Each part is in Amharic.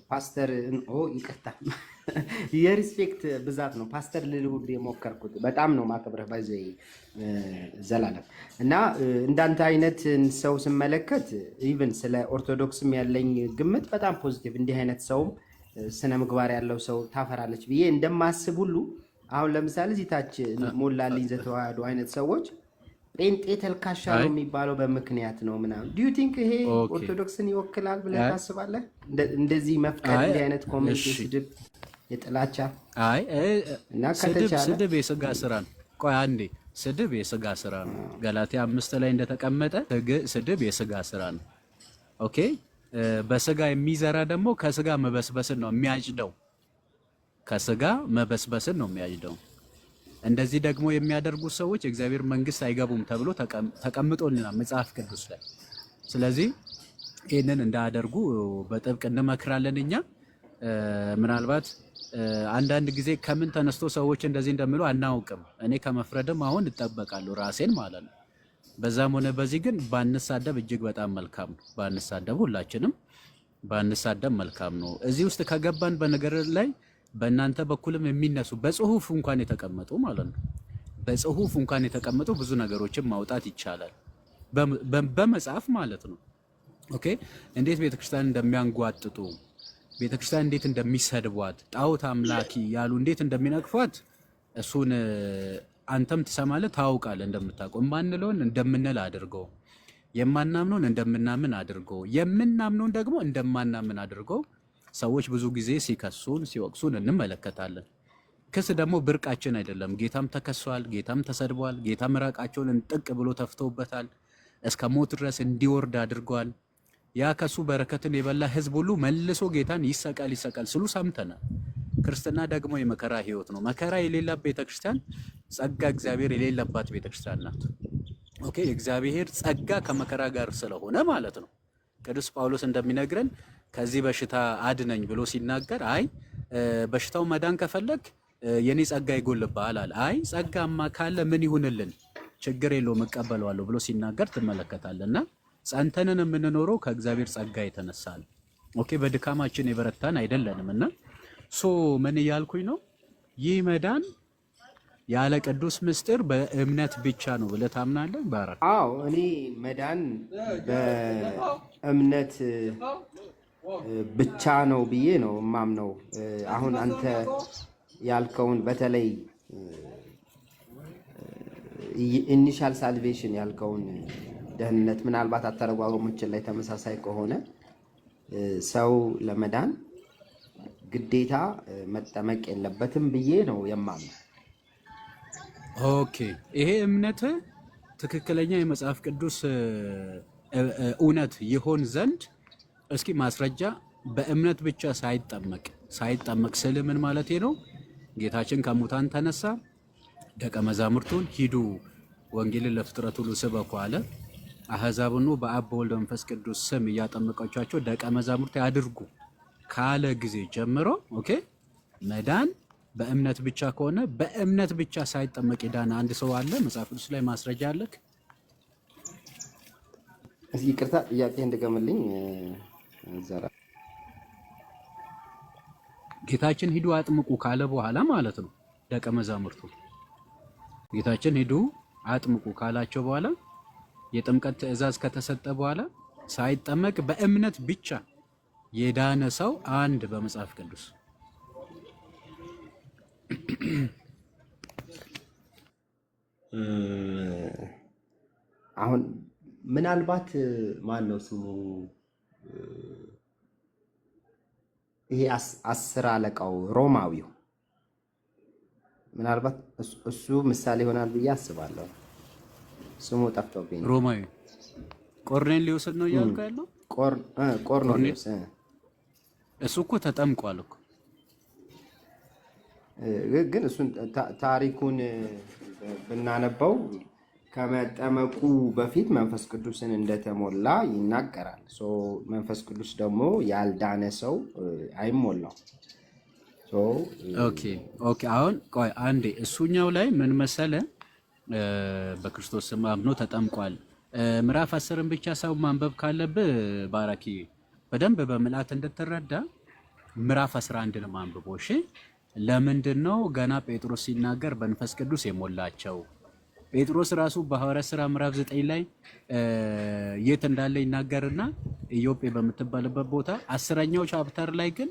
ፓስተር ይቅርታ የሪስፔክት ብዛት ነው ፓስተር ልል ሁሉ የሞከርኩት። በጣም ነው ማከብረህ ባይዘይ ዘላለም እና እንዳንተ አይነት ሰው ስመለከት ኢቭን ስለ ኦርቶዶክስም ያለኝ ግምት በጣም ፖዚቲቭ፣ እንዲህ አይነት ሰውም ስነ ምግባር ያለው ሰው ታፈራለች ብዬ እንደማስብ ሁሉ አሁን ለምሳሌ እዚህ ታች ሞላልኝ ዘተዋህዶ አይነት ሰዎች ጴንጤ ተልካሻ ነው የሚባለው በምክንያት ነው ምናምን። ዱ ዩ ቲንክ ይሄ ኦርቶዶክስን ይወክላል ብለህ ታስባለህ? እንደዚህ መፍቀድ እንዲህ አይነት ኮሜንት ስድብ፣ የጥላቻ እና ስድብ የስጋ ስራ ነው። ቆይ አንዴ፣ ስድብ የስጋ ስራ ነው። ገላትያ 5 ላይ እንደተቀመጠ ስድብ የስጋ ስራ ነው። ኦኬ፣ በስጋ የሚዘራ ደግሞ ከስጋ መበስበስን ነው የሚያጭደው። ከስጋ መበስበስን ነው የሚያጭደው። እንደዚህ ደግሞ የሚያደርጉ ሰዎች የእግዚአብሔር መንግስት አይገቡም ተብሎ ተቀምጦልናል መጽሐፍ ቅዱስ ላይ። ስለዚህ ይህንን እንዳያደርጉ በጥብቅ እንመክራለን። እኛ ምናልባት አንዳንድ ጊዜ ከምን ተነስቶ ሰዎች እንደዚህ እንደሚሉ አናውቅም። እኔ ከመፍረድም አሁን እጠበቃለሁ ራሴን ማለት ነው። በዛም ሆነ በዚህ ግን ባንሳደብ እጅግ በጣም መልካም ነው። ባንሳደብ፣ ሁላችንም ባንሳደብ መልካም ነው። እዚህ ውስጥ ከገባን በነገር ላይ በእናንተ በኩልም የሚነሱ በጽሁፍ እንኳን የተቀመጡ ማለት ነው፣ በጽሁፍ እንኳን የተቀመጡ ብዙ ነገሮችን ማውጣት ይቻላል በመጽሐፍ ማለት ነው። ኦኬ፣ እንዴት ቤተክርስቲያን እንደሚያንጓጥጡ፣ ቤተክርስቲያን እንዴት እንደሚሰድቧት፣ ጣዖት አምላኪ ያሉ እንዴት እንደሚነቅፏት እሱን አንተም ትሰማለህ፣ ታውቃለህ። እንደምታውቀው የማንለውን እንደምንል አድርገው፣ የማናምነውን እንደምናምን አድርገው፣ የምናምነውን ደግሞ እንደማናምን አድርገው ሰዎች ብዙ ጊዜ ሲከሱን ሲወቅሱን እንመለከታለን። ክስ ደግሞ ብርቃችን አይደለም። ጌታም ተከሷል፣ ጌታም ተሰድቧል፣ ጌታም ምራቃቸውን እንጥቅ ብሎ ተፍተውበታል፣ እስከ ሞት ድረስ እንዲወርድ አድርጓል። ያ ከሱ በረከትን የበላ ህዝብ ሁሉ መልሶ ጌታን ይሰቀል ይሰቀል ስሉ ሰምተናል። ክርስትና ደግሞ የመከራ ህይወት ነው። መከራ የሌላት ቤተክርስቲያን ጸጋ እግዚአብሔር የሌለባት ቤተክርስቲያን ናት። ኦኬ፣ እግዚአብሔር ጸጋ ከመከራ ጋር ስለሆነ ማለት ነው። ቅዱስ ጳውሎስ እንደሚነግረን ከዚህ በሽታ አድነኝ ብሎ ሲናገር አይ በሽታው መዳን ከፈለግ የኔ ጸጋ ይጎልብሃል አለ። አይ ጸጋማ ካለ ምን ይሁንልን ችግር የለውም እቀበለዋለሁ ብሎ ሲናገር ትመለከታለና ጸንተንን የምንኖረው ከእግዚአብሔር ጸጋ የተነሳ ነው። ኦኬ፣ በድካማችን የበረታን አይደለንምና ምን እያልኩኝ ነው? ይህ መዳን ያለ ቅዱስ ምስጢር በእምነት ብቻ ነው ብለህ ታምናለህ? ባራክ። አዎ፣ እኔ መዳን በእምነት ብቻ ነው ብዬ ነው የማምነው። አሁን አንተ ያልከውን በተለይ ኢኒሻል ሳልቬሽን ያልከውን ደህንነት ምናልባት አተረጓጎሞችን ላይ ተመሳሳይ ከሆነ ሰው ለመዳን ግዴታ መጠመቅ የለበትም ብዬ ነው የማምነው። ኦኬ፣ ይሄ እምነት ትክክለኛ የመጽሐፍ ቅዱስ እውነት ይሆን ዘንድ እስኪ ማስረጃ በእምነት ብቻ ሳይጠመቅ ስል ምን ማለት ነው? ጌታችን ከሙታን ተነሳ፣ ደቀ መዛሙርቱን ሂዱ ወንጌልን ለፍጥረት ሁሉ ስበኩ አለ። አሕዛብን በአብ በወልድ በመንፈስ ቅዱስ ስም እያጠመቃችኋቸው ደቀ መዛሙርት ያድርጉ ካለ ጊዜ ጀምሮ ኦኬ፣ መዳን በእምነት ብቻ ከሆነ በእምነት ብቻ ሳይጠመቅ የዳነ አንድ ሰው አለ? መጽሐፍ ቅዱስ ላይ ማስረጃ አለክ? እስኪ ይቅርታ ጥያቄ እንደገመልኝ ዘራ ጌታችን ሂዱ አጥምቁ ካለ በኋላ ማለት ነው ደቀ መዛሙርቱ ጌታችን ሂዱ አጥምቁ ካላቸው በኋላ የጥምቀት ትእዛዝ ከተሰጠ በኋላ ሳይጠመቅ በእምነት ብቻ የዳነ ሰው አንድ በመጽሐፍ ቅዱስ አሁን ምናልባት ማን ነው ስሙ ይሄ 10 አለቃው ሮማዊው ምናልባት እሱ ምሳሌ ይሆናል ብዬ አስባለሁ። ስሙ ጠፍቶብኝ። ሮማዊ ቆርኔሊዮስ ነው እያልኩ ያለው። ቆርኔሊዮስ እሱ እኮ ተጠምቋል እኮ ግን እሱን ታሪኩን ብናነበው ከመጠመቁ በፊት መንፈስ ቅዱስን እንደተሞላ ይናገራል። መንፈስ ቅዱስ ደግሞ ያልዳነ ሰው አይሞላው። ኦኬ አሁን ቆይ አንዴ እሱኛው ላይ ምን መሰለ በክርስቶስ ስም አምኖ ተጠምቋል። ምዕራፍ 10ን ብቻ ሰው ማንበብ ካለብህ ባራኪ በደንብ በምልአት እንድትረዳ ምዕራፍ 11 ነው አንብቦ። እሺ ለምንድን ነው ገና ጴጥሮስ ሲናገር በመንፈስ ቅዱስ የሞላቸው? ጴጥሮስ ራሱ በሐዋርያት ሥራ ምዕራፍ 9 ላይ የት እንዳለ ይናገርና ኢዮጴ በምትባልበት ቦታ 10ኛው ቻፕተር ላይ ግን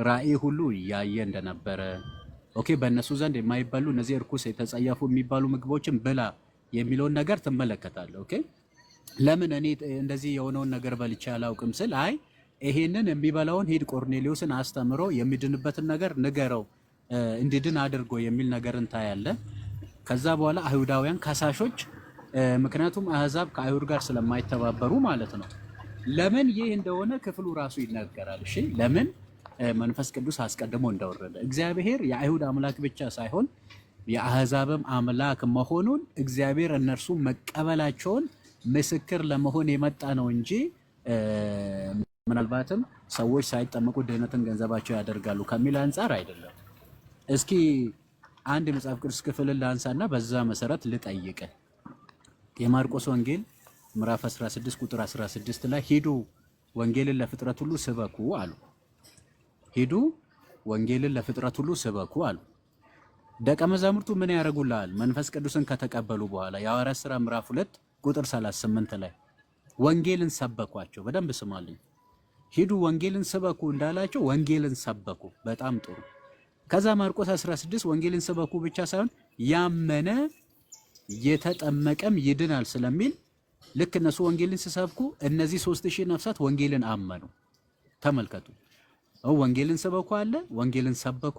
ራእይ ሁሉ ያየ እንደነበረ ኦኬ፣ በእነሱ ዘንድ የማይባሉ እነዚህ እርኩስ የተጸየፉ የሚባሉ ምግቦችን ብላ የሚለውን ነገር ትመለከታለህ። ኦኬ ለምን እኔ እንደዚህ የሆነውን ነገር በልቼ አላውቅም ስል አይ ይሄንን የሚበላውን ሂድ ቆርኔሌዎስን አስተምሮ የሚድንበትን ነገር ንገረው እንዲድን አድርጎ የሚል ነገር እንታያለ። ከዛ በኋላ አይሁዳውያን ከሳሾች፣ ምክንያቱም አህዛብ ከአይሁድ ጋር ስለማይተባበሩ ማለት ነው። ለምን ይህ እንደሆነ ክፍሉ ራሱ ይናገራል። እሺ ለምን መንፈስ ቅዱስ አስቀድሞ እንደወረደ እግዚአብሔር የአይሁድ አምላክ ብቻ ሳይሆን የአህዛብም አምላክ መሆኑን እግዚአብሔር እነርሱ መቀበላቸውን ምስክር ለመሆን የመጣ ነው እንጂ ምናልባትም ሰዎች ሳይጠመቁ ድህነትን ገንዘባቸው ያደርጋሉ ከሚል አንጻር አይደለም። እስኪ አንድ የመጽሐፍ ቅዱስ ክፍልን ላንሳና በዛ መሰረት ልጠይቅ። የማርቆስ ወንጌል ምዕራፍ 16 ቁጥር 16 ላይ ሂዱ ወንጌልን ለፍጥረት ሁሉ ስበኩ አሉ። ሂዱ ወንጌልን ለፍጥረት ሁሉ ስበኩ አሉ። ደቀ መዛሙርቱ ምን ያደርጉልሃል? መንፈስ ቅዱስን ከተቀበሉ በኋላ የሐዋርያት ሥራ ምዕራፍ 2 ቁጥር 38 ላይ ወንጌልን ሰበኳቸው። በደንብ ስማልኝ። ሂዱ ወንጌልን ስበኩ እንዳላቸው ወንጌልን ሰበኩ። በጣም ጥሩ። ከዛ ማርቆስ 16 ወንጌልን ስበኩ ብቻ ሳይሆን ያመነ የተጠመቀም ይድናል ስለሚል ልክ እነሱ ወንጌልን ሲሰብኩ እነዚህ 3000 ነፍሳት ወንጌልን አመኑ። ተመልከቱ። ወንጌልን ስበኩ አለ፣ ወንጌልን ሰበኩ፣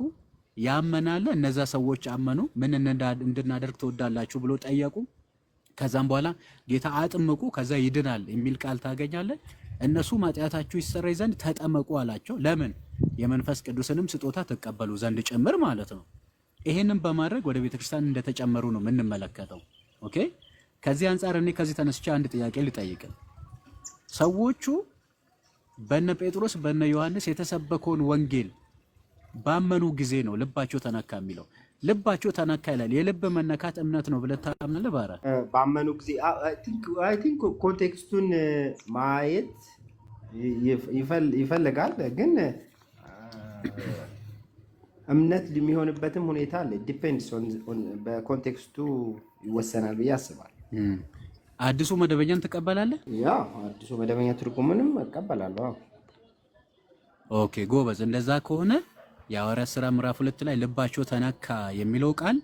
ያመናለ። እነዛ ሰዎች አመኑ። ምን እንድናደርግ ትወዳላችሁ ብሎ ጠየቁ። ከዛም በኋላ ጌታ አጥምቁ ከዛ ይድናል የሚል ቃል ታገኛለህ። እነሱ ኃጢአታችሁ ይሰረይ ዘንድ ተጠመቁ አላቸው። ለምን? የመንፈስ ቅዱስንም ስጦታ ተቀበሉ ዘንድ ጭምር ማለት ነው። ይሄንን በማድረግ ወደ ቤተክርስቲያን እንደተጨመሩ ነው የምንመለከተው። ኦኬ። ከዚህ አንጻር እኔ ከዚህ ተነስቼ አንድ ጥያቄ ልጠይቅ። ሰዎቹ በነ ጴጥሮስ በነ ዮሐንስ የተሰበከውን ወንጌል ባመኑ ጊዜ ነው ልባቸው ተነካ የሚለው። ልባቸው ተነካ ይላል። የልብ መነካት እምነት ነው ብለህ ታምናለህ? ባራ ባመኑ ጊዜ አይ ቲንክ ኮንቴክስቱን ማየት ይፈልጋል። ግን እምነት የሚሆንበትም ሁኔታ አለ። ዲፔንድስ ኦን በኮንቴክስቱ ይወሰናል ብዬ አስባለሁ። አዲሱ መደበኛን ትቀበላለህ? ያ አዲሱ መደበኛ ትርጉምንም እቀበላለሁ። ኦኬ ጎበዝ። እንደዛ ከሆነ የሐዋርያት ሥራ ምዕራፍ 2 ላይ ልባቸው ተነካ የሚለው ቃል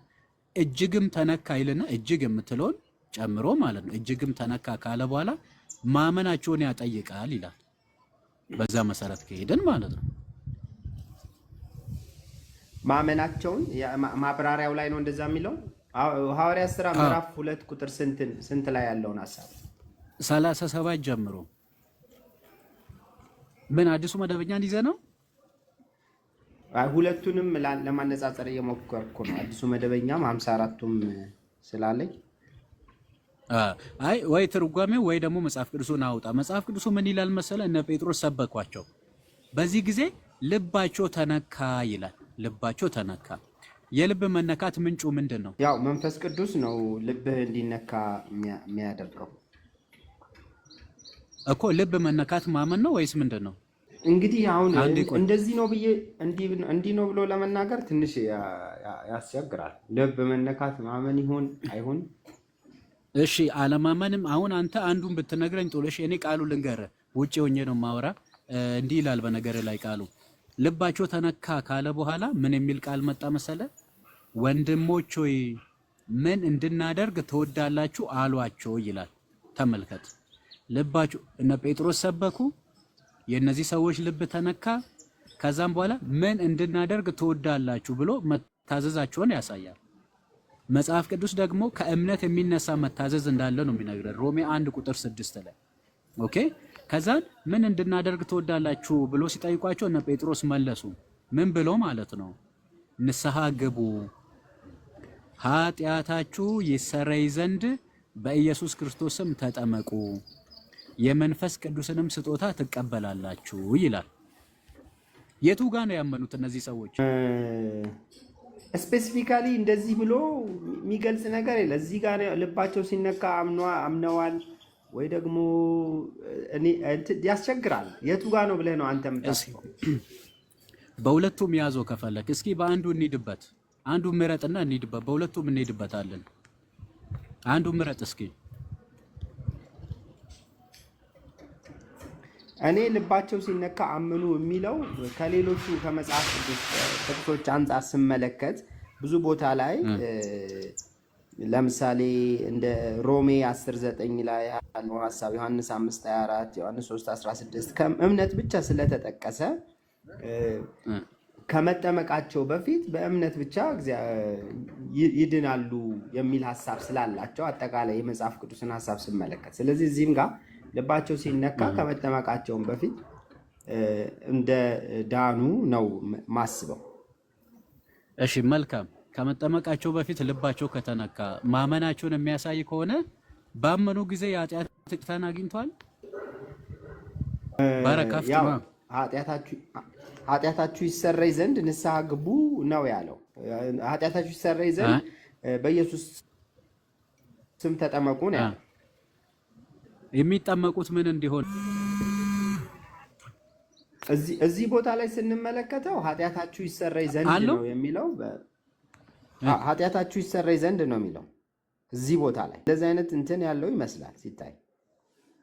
እጅግም ተነካ ይልና እጅግ የምትለውን ጨምሮ ማለት ነው። እጅግም ተነካ ካለ በኋላ ማመናቸውን ያጠይቃል ይላል። በዛ መሰረት ከሄደን ማለት ነው ማመናቸውን ማብራሪያው ላይ ነው እንደዛ የሚለው። ሐዋርያት ሥራ ምዕራፍ 2 ቁጥር ስንት ላይ ያለውን ሐሳብ 37 ጀምሮ ምን አዲሱ መደበኛን ይዘህ ነው? ሁለቱንም ለማነጻጸር እየሞከርኩ ነው። አዲሱ መደበኛም 54ቱም ስላለኝ አይ ወይ ትርጓሜው ወይ ደግሞ መጽሐፍ ቅዱሱን አውጣ። መጽሐፍ ቅዱሱ ምን ይላል መሰለ? እነ ጴጥሮስ ሰበኳቸው፣ በዚህ ጊዜ ልባቸው ተነካ ይላል። ልባቸው ተነካ። የልብ መነካት ምንጩ ምንድን ነው? ያው መንፈስ ቅዱስ ነው ልብህ እንዲነካ የሚያደርገው እኮ። ልብ መነካት ማመን ነው ወይስ ምንድን ነው? እንግዲህ አሁን እንደዚህ ነው ብዬ እንዲህ ነው ብሎ ለመናገር ትንሽ ያስቸግራል። ልብ መነካት ማመን ይሆን አይሆን? እሺ አለማመንም አሁን አንተ አንዱን ብትነግረኝ ጥሩ። እሺ እኔ ቃሉ ልንገርህ፣ ውጪ ሆኜ ነው ማወራ። እንዲህ ይላል በነገር ላይ ቃሉ ልባቸው ተነካ ካለ በኋላ ምን የሚል ቃል መጣ መሰለ? ወንድሞች ሆይ ምን እንድናደርግ ትወዳላችሁ አሏቸው ይላል። ተመልከት። ልባቸው እነ ጴጥሮስ ሰበኩ፣ የእነዚህ ሰዎች ልብ ተነካ። ከዛም በኋላ ምን እንድናደርግ ትወዳላችሁ ብሎ መታዘዛቸውን ያሳያል። መጽሐፍ ቅዱስ ደግሞ ከእምነት የሚነሳ መታዘዝ እንዳለ ነው የሚነግረን ሮሜ 1 ቁጥር 6 ላይ ኦኬ። ከዛን ምን እንድናደርግ ትወዳላችሁ ብሎ ሲጠይቋቸው እነ ጴጥሮስ መለሱ። ምን ብሎ ማለት ነው? ንስሐ ግቡ፣ ኃጢአታችሁ ይሰረይ ዘንድ በኢየሱስ ክርስቶስም ተጠመቁ፣ የመንፈስ ቅዱስንም ስጦታ ትቀበላላችሁ ይላል። የቱ ጋር ነው ያመኑት እነዚህ ሰዎች? ስፔሲፊካሊ እንደዚህ ብሎ የሚገልጽ ነገር የለ። እዚህ ጋር ልባቸው ሲነካ አምነዋል ወይ ደግሞ ያስቸግራል። የቱ ጋር ነው ብለህ ነው አንተ የምታስበው? በሁለቱም ያዘው ከፈለክ። እስኪ በአንዱ እንሂድበት፣ አንዱ ምረጥና እንሂድበት። በሁለቱም እንሂድበታለን። አንዱ ምረጥ እስኪ። እኔ ልባቸው ሲነካ አምኑ የሚለው ከሌሎቹ ከመጽሐፍ ቅዱስ ጥቅሶች አንጻር ስመለከት ብዙ ቦታ ላይ ለምሳሌ እንደ ሮሜ 10:9 ላይ ያለው ሐሳብ፣ ዮሐንስ 5:24፣ ዮሐንስ 3:16 ከእምነት ብቻ ስለተጠቀሰ ከመጠመቃቸው በፊት በእምነት ብቻ ይድናሉ የሚል ሐሳብ ስላላቸው አጠቃላይ የመጽሐፍ ቅዱስን ሐሳብ ስመለከት፣ ስለዚህ እዚህም ጋር ልባቸው ሲነካ ከመጠመቃቸውን በፊት እንደ ዳኑ ነው ማስበው። እሺ መልካም። ከመጠመቃቸው በፊት ልባቸው ከተነካ ማመናቸውን የሚያሳይ ከሆነ ባመኑ ጊዜ የኃጢአት ይቅርታን አግኝቷል። ባረካፍቱማ ኃጢአታችሁ ይሰረይ ዘንድ ንስሐ ግቡ ነው ያለው። ኃጢአታችሁ ይሰረይ ዘንድ በኢየሱስ ስም ተጠመቁ ነው ያለው። የሚጠመቁት ምን እንዲሆን እዚህ ቦታ ላይ ስንመለከተው ኃጢአታችሁ ይሰረይ ዘንድ ነው የሚለው። ኃጢአታችሁ ይሰረይ ዘንድ ነው የሚለው እዚህ ቦታ ላይ። እንደዚህ አይነት እንትን ያለው ይመስላል ሲታይ።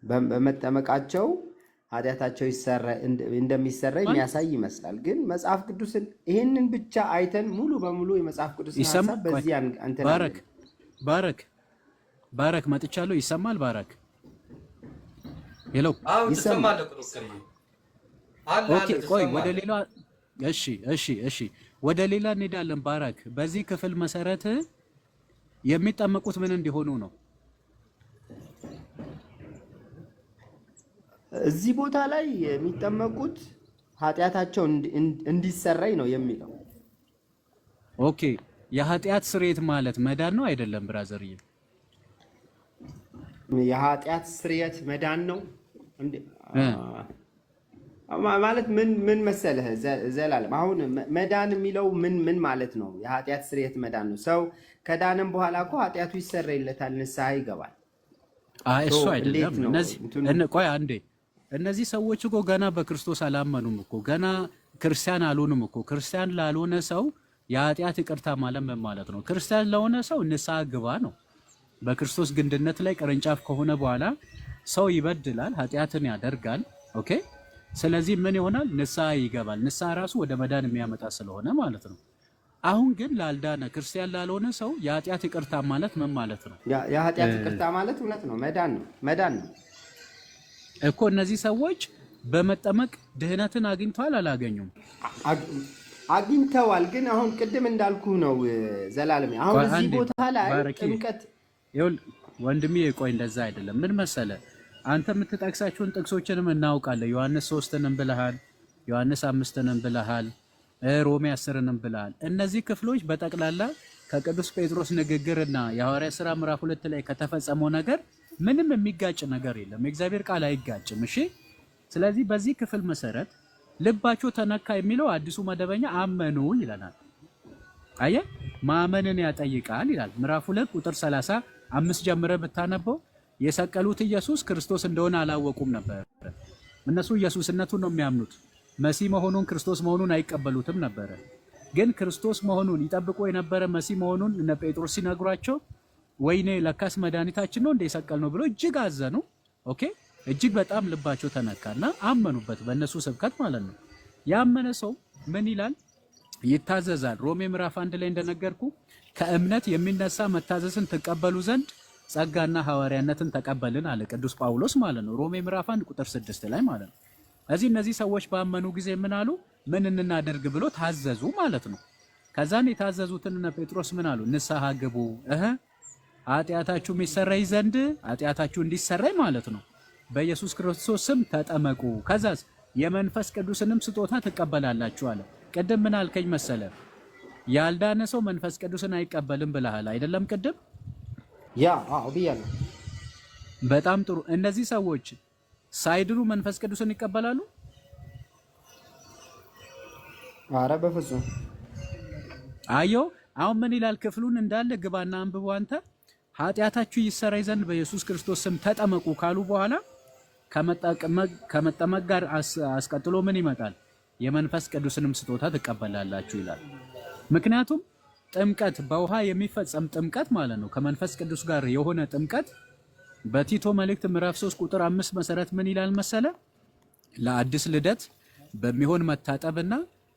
በመጠመቃቸው ኃጢአታቸው እንደሚሰረይ የሚያሳይ ይመስላል። ግን መጽሐፍ ቅዱስን ይሄንን ብቻ አይተን ሙሉ በሙሉ የመጽሐፍ ቅዱስን ሐሳብ በዚህ አንተን ባረክ መጥቻለሁ። ይሰማል? ባረክ ሄሎ፣ ይሰማል? ኦኬ፣ ቆይ ወደ ሌላ እሺ፣ ወደ ሌላ እንሄዳለን። ባረክ፣ በዚህ ክፍል መሰረት የሚጠመቁት ምን እንዲሆኑ ነው? እዚህ ቦታ ላይ የሚጠመቁት ኃጢአታቸው እንዲሰረይ ነው የሚለው። ኦኬ፣ የኃጢአት ስርየት ማለት መዳን ነው አይደለም? ብራዘርዬ፣ የኃጢአት ስርየት መዳን ነው ማለት ምን መሰለህ ዘላለም፣ አሁን መዳን የሚለው ምን ማለት ነው? የኃጢአት ስርየት መዳን ነው። ሰው ከዳንም በኋላ እኮ ኃጢአቱ ይሰረይለታል፣ ንስሐ ይገባል። እሱ አይደለም። ቆይ አንዴ፣ እነዚህ ሰዎች እኮ ገና በክርስቶስ አላመኑም እኮ፣ ገና ክርስቲያን አልሆኑም እኮ። ክርስቲያን ላልሆነ ሰው የኃጢአት ይቅርታ ማለት ምን ማለት ነው? ክርስቲያን ለሆነ ሰው ንስሐ ግባ ነው። በክርስቶስ ግንድነት ላይ ቅርንጫፍ ከሆነ በኋላ ሰው ይበድላል፣ ኃጢአትን ያደርጋል። ኦኬ፣ ስለዚህ ምን ይሆናል? ንስሐ ይገባል። ንስሐ ራሱ ወደ መዳን የሚያመጣ ስለሆነ ማለት ነው። አሁን ግን ላልዳነ ክርስቲያን ላልሆነ ሰው የኃጢአት ይቅርታ ማለት ምን ማለት ነው? የኃጢአት ይቅርታ ማለት እውነት ነው፣ መዳን ነው እኮ። እነዚህ ሰዎች በመጠመቅ ድህነትን አግኝተዋል አላገኙም? አግኝተዋል። ግን አሁን ቅድም እንዳልኩ ነው ዘላለም፣ አሁን እዚህ ቦታ ላይ ጥምቀት ወንድሜ፣ ቆይ እንደዛ አይደለም። ምን መሰለ፣ አንተ የምትጠቅሳቸውን ጥቅሶችንም እናውቃለን። ዮሐንስ 3ንም ብለሃል፣ ዮሐንስ 5ንም ብለሃል፣ ሮሜ 10ንም ብለሃል። እነዚህ ክፍሎች በጠቅላላ ከቅዱስ ጴጥሮስ ንግግርና የሐዋርያ ሥራ ምዕራፍ 2 ላይ ከተፈጸመው ነገር ምንም የሚጋጭ ነገር የለም። የእግዚአብሔር ቃል አይጋጭም። እሺ፣ ስለዚህ በዚህ ክፍል መሰረት ልባቸው ተነካ የሚለው አዲሱ መደበኛ አመኑ ይለናል። አየህ፣ ማመንን ያጠይቃል ይላል። ምዕራፍ 2 ቁጥር 35 ጀምረ ብታነበው የሰቀሉት ኢየሱስ ክርስቶስ እንደሆነ አላወቁም ነበር። እነሱ ኢየሱስነቱን ነው የሚያምኑት፣ መሲህ መሆኑን ክርስቶስ መሆኑን አይቀበሉትም ነበር። ግን ክርስቶስ መሆኑን ይጠብቁ የነበረ መሲህ መሆኑን እነ ጴጥሮስ ሲነግሯቸው ወይኔ ለካስ መድኃኒታችን ነው እንደ የሰቀል ነው ብሎ እጅግ አዘኑ። ኦኬ፣ እጅግ በጣም ልባቸው ተነካና አመኑበት፣ በእነሱ ስብከት ማለት ነው። ያመነ ሰው ምን ይላል? ይታዘዛል። ሮሜ ምዕራፍ 1 ላይ እንደነገርኩ ከእምነት የሚነሳ መታዘዝን ትቀበሉ ዘንድ ጸጋና ሐዋርያነትን ተቀበልን አለ ቅዱስ ጳውሎስ ማለት ነው። ሮሜ ምዕራፍ 1 ቁጥር 6 ላይ ማለት ነው። እነዚህ ሰዎች ባመኑ ጊዜ ምን አሉ? ምን እናደርግ ብሎ ታዘዙ ማለት ነው። ከዛን የታዘዙትን እነ ጴጥሮስ ምን አሉ? ንስሐ ግቡ፣ ኃጢአታችሁ የሚሰረይ ዘንድ ኃጢአታችሁ እንዲሰረይ ማለት ነው በኢየሱስ ክርስቶስ ስም ተጠመቁ፣ ከዛስ የመንፈስ ቅዱስንም ስጦታ ትቀበላላችሁ አለ። ቅድም ምን አልከኝ መሰለ? ያልዳነ ሰው መንፈስ ቅዱስን አይቀበልም ብለሃል አይደለም? ቅድም ብያለሁ። በጣም ጥሩ። እነዚህ ሰዎች ሳይድኑ መንፈስ ቅዱስን ይቀበላሉ? ኧረ በፍጹም። አየው፣ አሁን ምን ይላል? ክፍሉን እንዳለ ግባና አንብቦ አንተ። ኃጢአታችሁ ይሰረይ ዘንድ በኢየሱስ ክርስቶስ ስም ተጠመቁ ካሉ በኋላ ከመጠመቅ ጋር አስቀጥሎ ምን ይመጣል? የመንፈስ ቅዱስንም ስጦታ ትቀበላላችሁ ይላል። ምክንያቱም ጥምቀት በውሃ የሚፈጸም ጥምቀት ማለት ነው ከመንፈስ ቅዱስ ጋር የሆነ ጥምቀት በቲቶ መልእክት ምዕራፍ 3 ቁጥር 5 መሰረት ምን ይላል መሰለ? ለአዲስ ልደት በሚሆን መታጠብና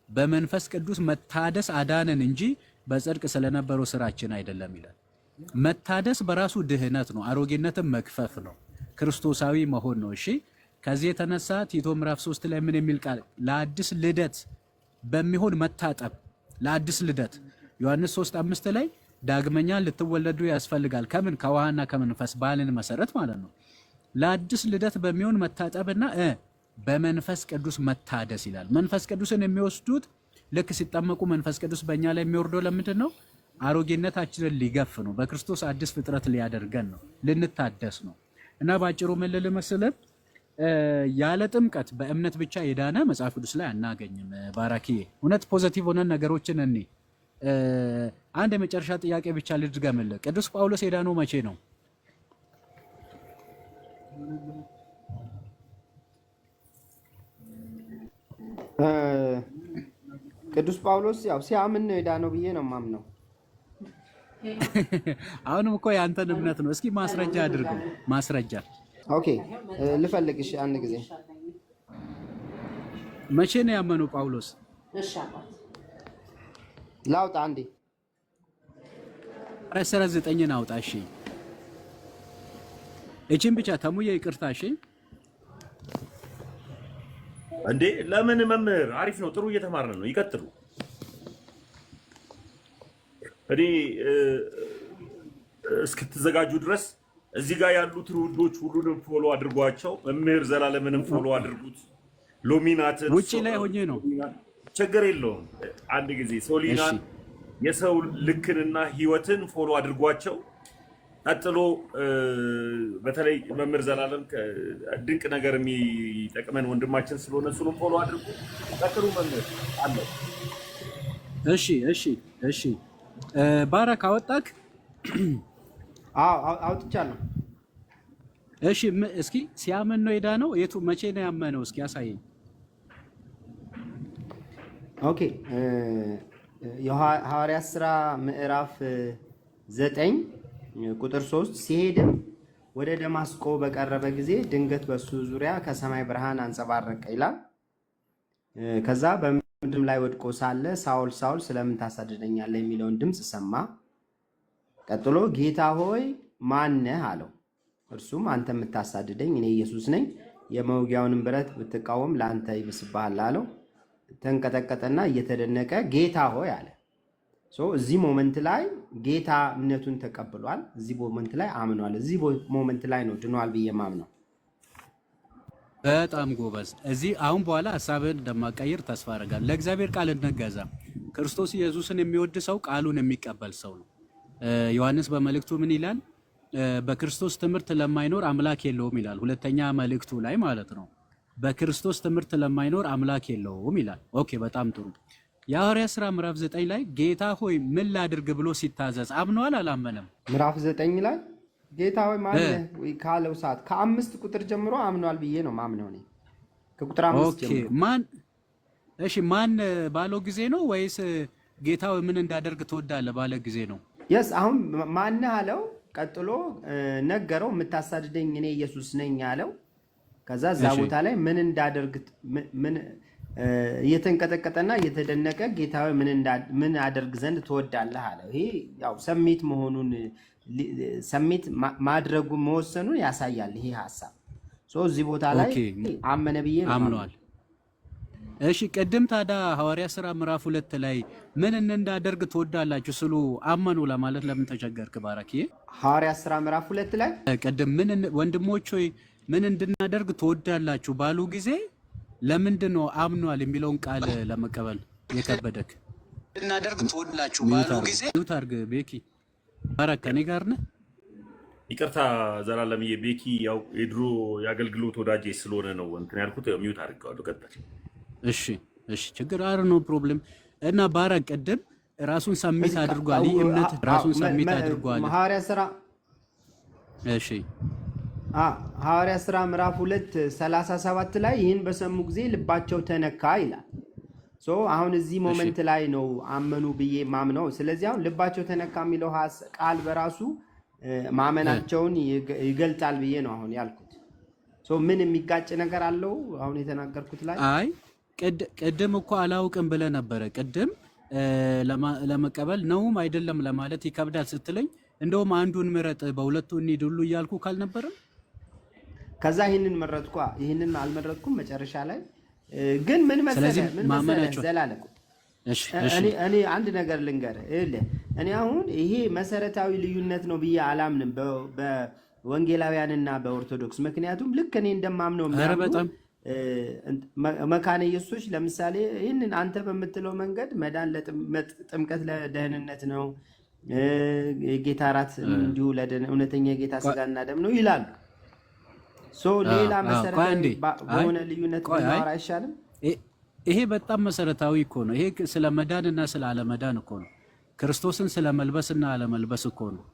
በመንፈስ ቅዱስ መታደስ አዳነን እንጂ በጽድቅ ስለነበረው ስራችን አይደለም ይላል። መታደስ በራሱ ድህነት ነው፣ አሮጌነትን መክፈፍ ነው፣ ክርስቶሳዊ መሆን ነው። እሺ ከዚህ የተነሳ ቲቶ ምዕራፍ 3 ላይ ምን የሚል ቃል? ለአዲስ ልደት በሚሆን መታጠብ። ለአዲስ ልደት ዮሐንስ 3:5 ላይ ዳግመኛ ልትወለዱ ያስፈልጋል። ከምን? ከውሃና ከመንፈስ ባልን መሰረት ማለት ነው። ለአዲስ ልደት በሚሆን መታጠብና በመንፈስ ቅዱስ መታደስ ይላል። መንፈስ ቅዱስን የሚወስዱት ልክ ሲጠመቁ መንፈስ ቅዱስ በእኛ ላይ የሚወርደው ለምንድን ነው? አሮጌነታችንን ሊገፍ ነው። በክርስቶስ አዲስ ፍጥረት ሊያደርገን ነው፣ ልንታደስ ነው። እና ባጭሩ ምን ልል መሰለህ? ያለ ጥምቀት በእምነት ብቻ የዳነ መጽሐፍ ቅዱስ ላይ አናገኝም። ባራኪዬ እውነት ፖዘቲቭ ሆነን ነገሮችን እኔ አንድ የመጨረሻ ጥያቄ ብቻ ልድገምልህ። ቅዱስ ጳውሎስ የዳነው መቼ ነው? ቅዱስ ጳውሎስ ያው ሲያምን ነው የዳነው ብዬ ነው የማምነው። አሁንም እኮ የአንተን እምነት ነው። እስኪ ማስረጃ አድርገው። ማስረጃ ኦኬ፣ ልፈልግሽ አንድ ጊዜ። መቼ ነው ያመነው ጳውሎስ? ላውጣ አንዴ 19 አውጣ። እሺ እቺን ብቻ ተሙዬ፣ ይቅርታ። እሺ እንዴ ለምን መምህር? አሪፍ ነው፣ ጥሩ እየተማርን ነው። ይቀጥሉ። እኔ እስክትዘጋጁ ድረስ እዚህ ጋር ያሉት ውዶች ሁሉንም ፎሎ አድርጓቸው። መምህር ዘላለምንም ፎሎ አድርጉት። ሎሚናትን ውጪ ላይ ሆኜ ነው፣ ችግር የለውም። አንድ ጊዜ ሶሊናን የሰው ልክንና ህይወትን ፎሎ አድርጓቸው። ቀጥሎ በተለይ መምህር ዘላለም ድንቅ ነገር የሚጠቅመን ወንድማችን ስለሆነ እሱንም ፎሎ አድርጉ። ቀጥሉ መምህር አለ። እሺ እሺ እሺ። ባረክ አወጣክ? አውጥቻለሁ። እሺ እስኪ ሲያምን ነው የዳነው? የቱ መቼ ነው ያመነው? እስኪ ያሳየኝ። ኦኬ የሐዋርያት ሥራ ምዕራፍ 9 ቁጥር 3 ሲሄድም ወደ ደማስቆ በቀረበ ጊዜ ድንገት በሱ ዙሪያ ከሰማይ ብርሃን አንጸባረቀ ይላል። ከዛ በምድርም ላይ ወድቆ ሳለ ሳውል ሳውል ስለምን ታሳድደኛለህ የሚለውን ድምፅ ሰማ። ቀጥሎ ጌታ ሆይ ማነህ አለው። እርሱም አንተ የምታሳድደኝ እኔ ኢየሱስ ነኝ። የመውጊያውንም ብረት ብትቃወም ለአንተ ይብስብሃል አለው። ተንቀጠቀጠና እየተደነቀ ጌታ ሆይ አለ። እዚህ ሞመንት ላይ ጌታ እምነቱን ተቀብሏል። እዚህ ሞመንት ላይ አምኗል። እዚህ ሞመንት ላይ ነው ድኗል ብዬ ማምነው። በጣም ጎበዝ። እዚህ አሁን በኋላ ሀሳብን እንደማቀይር ተስፋ አደርጋለሁ። ለእግዚአብሔር ቃል እንገዛ። ክርስቶስ ኢየሱስን የሚወድ ሰው ቃሉን የሚቀበል ሰው ነው። ዮሐንስ በመልእክቱ ምን ይላል? በክርስቶስ ትምህርት ለማይኖር አምላክ የለውም ይላል። ሁለተኛ መልእክቱ ላይ ማለት ነው። በክርስቶስ ትምህርት ለማይኖር አምላክ የለውም ይላል። ኦኬ፣ በጣም ጥሩ። የሐዋርያት ሥራ ምዕራፍ 9 ላይ ጌታ ሆይ ምን ላድርግ ብሎ ሲታዘዝ አምኗል አላመነም? ምዕራፍ 9 ላይ ጌታ ሆይ ማነህ ካለው ሰዓት ከ5 ቁጥር ጀምሮ አምኗል ብዬ ነው ማምነው እኔ። ከቁጥር 5 ጀምሮ ማን? እሺ ማን ባለው ጊዜ ነው ወይስ ጌታ ሆይ ምን እንዳደርግ ትወዳለህ ባለ ጊዜ ነው? የስ አሁን ማነህ አለው። ቀጥሎ ነገረው የምታሳድደኝ እኔ ኢየሱስ ነኝ አለው። ከዛ እዛ ቦታ ላይ ምን እንዳደርግ ምን እየተንቀጠቀጠና እየተደነቀ ጌታዊ ምን አደርግ ዘንድ ትወዳለህ አለ። ይሄ ያው ሰሚት መሆኑን ሰሚት ማድረጉ መወሰኑን ያሳያል። ይሄ ሐሳብ እዚህ ቦታ ላይ አመነ ብዬ ነው አምኗል። እሺ ቅድም ታዲያ ሐዋርያት ሥራ ምዕራፍ 2 ላይ ምን እንዳደርግ ትወዳላችሁ ስሉ አመኑ ለማለት ለምን ተቸገርክ? ባራኪ ሐዋርያት ሥራ ምዕራፍ 2 ላይ ቅድም ምን ወንድሞች ሆይ ምን እንድናደርግ ትወዳላችሁ ባሉ ጊዜ ለምንድን ነው አምኗል የሚለውን ቃል ለመቀበል የከበደክ? እንድናደርግ ትወዳላችሁ ባሉ ጊዜ ታርግ። ቤኪ ባራክ ከኔ ጋር ነህ? ይቅርታ ዘላለምዬ፣ ቤኪ ያው የድሮ የአገልግሎት ወዳጄ ስለሆነ ነው እንትን ያልኩት። ሚውት አድርጌዋለሁ። ቀጥል። እሺ እሺ፣ ችግር አረ ነው ፕሮብሌም። እና ባራክ ቅድም ራሱን ሰሚት አድርጓል። ይህ እምነት ራሱን ሰሚት አድርጓል። ሐዋርያት ሥራ እሺ ሐዋርያት ሥራ ምዕራፍ 2 37 ላይ ይህን በሰሙ ጊዜ ልባቸው ተነካ ይላል። አሁን እዚህ ሞመንት ላይ ነው አመኑ ብዬ ማምነው። ስለዚህ አሁን ልባቸው ተነካ የሚለው ቃል በራሱ ማመናቸውን ይገልጣል ብዬ ነው አሁን ያልኩት። ምን የሚጋጭ ነገር አለው አሁን የተናገርኩት ላይ? አይ ቅድም እኮ አላውቅም ብለህ ነበረ። ቅድም ለመቀበል ነውም አይደለም ለማለት ይከብዳል ስትለኝ እንደውም አንዱን ምረጥ በሁለቱ እንሂድ ሁሉ እያልኩ ካልነበረም ከዛ ይህንን መረጥኩ። ይህንን አልመረጥኩም መጨረሻ ላይ ግን ምን መሰለህ ዘላለም እኔ አንድ ነገር ልንገርህ። እኔ አሁን ይሄ መሰረታዊ ልዩነት ነው ብዬ አላምንም በወንጌላውያንና በኦርቶዶክስ። ምክንያቱም ልክ እኔ እንደማምነው መካነ ኢየሱሶች ለምሳሌ ይህንን አንተ በምትለው መንገድ መዳን ጥምቀት ለደህንነት ነው፣ የጌታ እራት እንዲሁ እውነተኛ የጌታ ስጋና ደም ነው ይላሉ። ሌላ መሰረታዊ በሆነ ልዩነት ብናወራ አይሻልም? ይሄ በጣም መሰረታዊ እኮ ነው። ይሄ ስለ መዳንና ስለ አለመዳን እኮ ነው። ክርስቶስን ስለ መልበስና አለመልበስ እኮ ነው።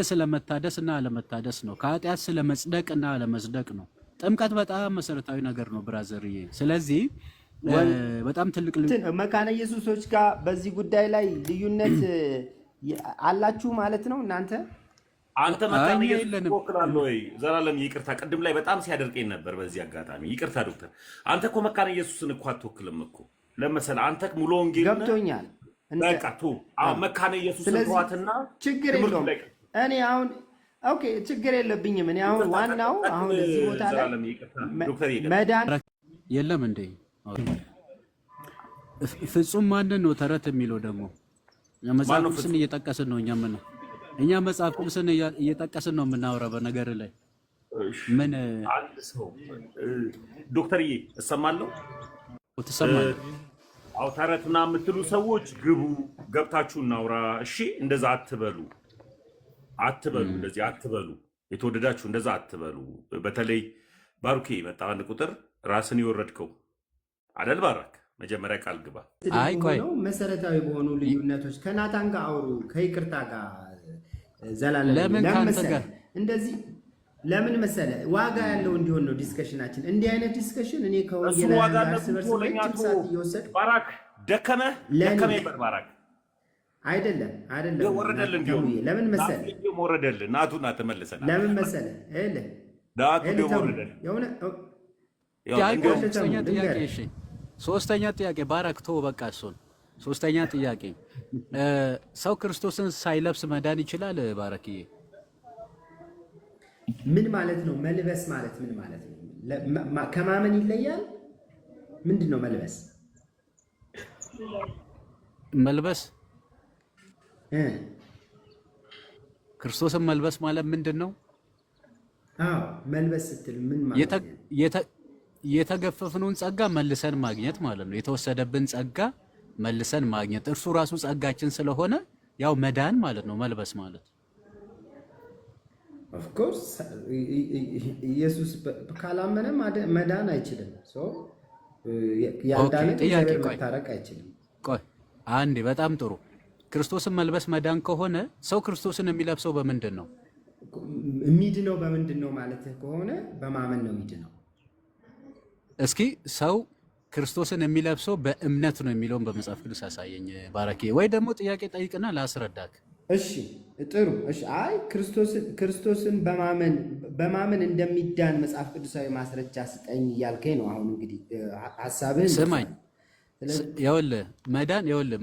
ስለ መታደስና አለመታደስ ነው። ከኃጢአት ስለ መጽደቅና አለመጽደቅ ነው። ጥምቀት በጣም መሰረታዊ ነገር ነው ብራዘርዬ። ስለዚህ በጣም ትልቅ መካነ ኢየሱሶች ጋር በዚህ ጉዳይ ላይ ልዩነት አላችሁ ማለት ነው እናንተ? አንተ መካነ ኢየሱስ ትወክላለህ ወይ? ዘላለም ይቅርታ፣ ቅድም ላይ በጣም ሲያደርቀኝ ነበር። በዚህ አጋጣሚ ይቅርታ ዶክተር፣ አንተ እኮ መካነ ኢየሱስን እኮ አትወክልም እኮ። ለምሳሌ አንተ ሙሉ ወንጌል ገብቶኛል። በቃ አሁን መካነ ኢየሱስን ተዋትና ችግር የለውም። እኔ አሁን ኦኬ ችግር የለብኝም። እኔ አሁን ዋናው አሁን እዚህ ቦታ ላይ መዳን የለም እንዴ? ፍጹም ማንን ነው ተረት የሚለው ደግሞ? መጽሐፍ ቅዱስን እየጠቀስን ነው እኛ መጽሐፍ ቅዱስን እየጠቀስን ነው የምናወራው። በነገር ላይ ምን አንድ ሰው ዶክተርዬ እሰማለሁ ትሰማለህ? አው ተረትና የምትሉ ሰዎች ገብታችሁ እናውራ። እሺ እንደዛ አትበሉ፣ እንደዚህ አትበሉ። የተወደዳችሁ እንደዛ አትበሉ። በተለይ ባሩኬ መጣ አንድ ቁጥር ራስን የወረድከው አይደል? ባራክ መጀመሪያ ቃል ግባ። አይ ቆይ መሰረታዊ በሆኑ ልዩነቶች ከናታን ጋር አውሩ፣ ከይቅርታ ጋር ዘላለም ለምን እንደዚህ ለምን መሰለ ዋጋ ያለው እንዲሆን ነው ዲስከሽናችን። እንዲህ አይነት ዲስከሽን እኔ ከወንጌል ባራክ ደከመህ ባራክ አይደለም ወረደልን እንዲሆን ለምን መሰለ ወረደልን ናቱና ተመለሰና ለምን መሰለ ሶስተኛ ጥያቄ ባራክ ተው በቃ እሱን። ሶስተኛ ጥያቄ ሰው ክርስቶስን ሳይለብስ መዳን ይችላል? ባረክዬ ምን ማለት ነው? መልበስ ማለት ምን ማለት ነው? ከማመን ይለያል? ምንድን ነው መልበስ? ክርስቶስን መልበስ ማለት ምንድን ነው? መልበስ ስትል ምን ማለት ነው? የተገፈፍነውን ጸጋ መልሰን ማግኘት ማለት ነው። የተወሰደብን ጸጋ መልሰን ማግኘት፣ እርሱ ራሱ ጸጋችን ስለሆነ ያው መዳን ማለት ነው። መልበስ ማለት ኦፍ ኮርስ ኢየሱስ ካላመነ መዳን አይችልም። ያዳነ መታረቅ አይችልም። ቆይ አንዴ፣ በጣም ጥሩ። ክርስቶስን መልበስ መዳን ከሆነ ሰው ክርስቶስን የሚለብሰው በምንድን ነው? የሚድነው በምንድን ነው ማለት ከሆነ በማመን ነው የሚድነው። እስኪ ሰው ክርስቶስን የሚለብሰው በእምነት ነው የሚለውን በመጽሐፍ ቅዱስ ያሳየኝ ባረኬ። ወይ ደግሞ ጥያቄ ጠይቅና ላስረዳክ። እሺ ጥሩ። እሺ አይ ክርስቶስን በማመን እንደሚዳን መጽሐፍ ቅዱሳዊ ማስረጃ ስጠኝ እያልከኝ ነው። አሁን እንግዲህ ሐሳብህን ስማኝ።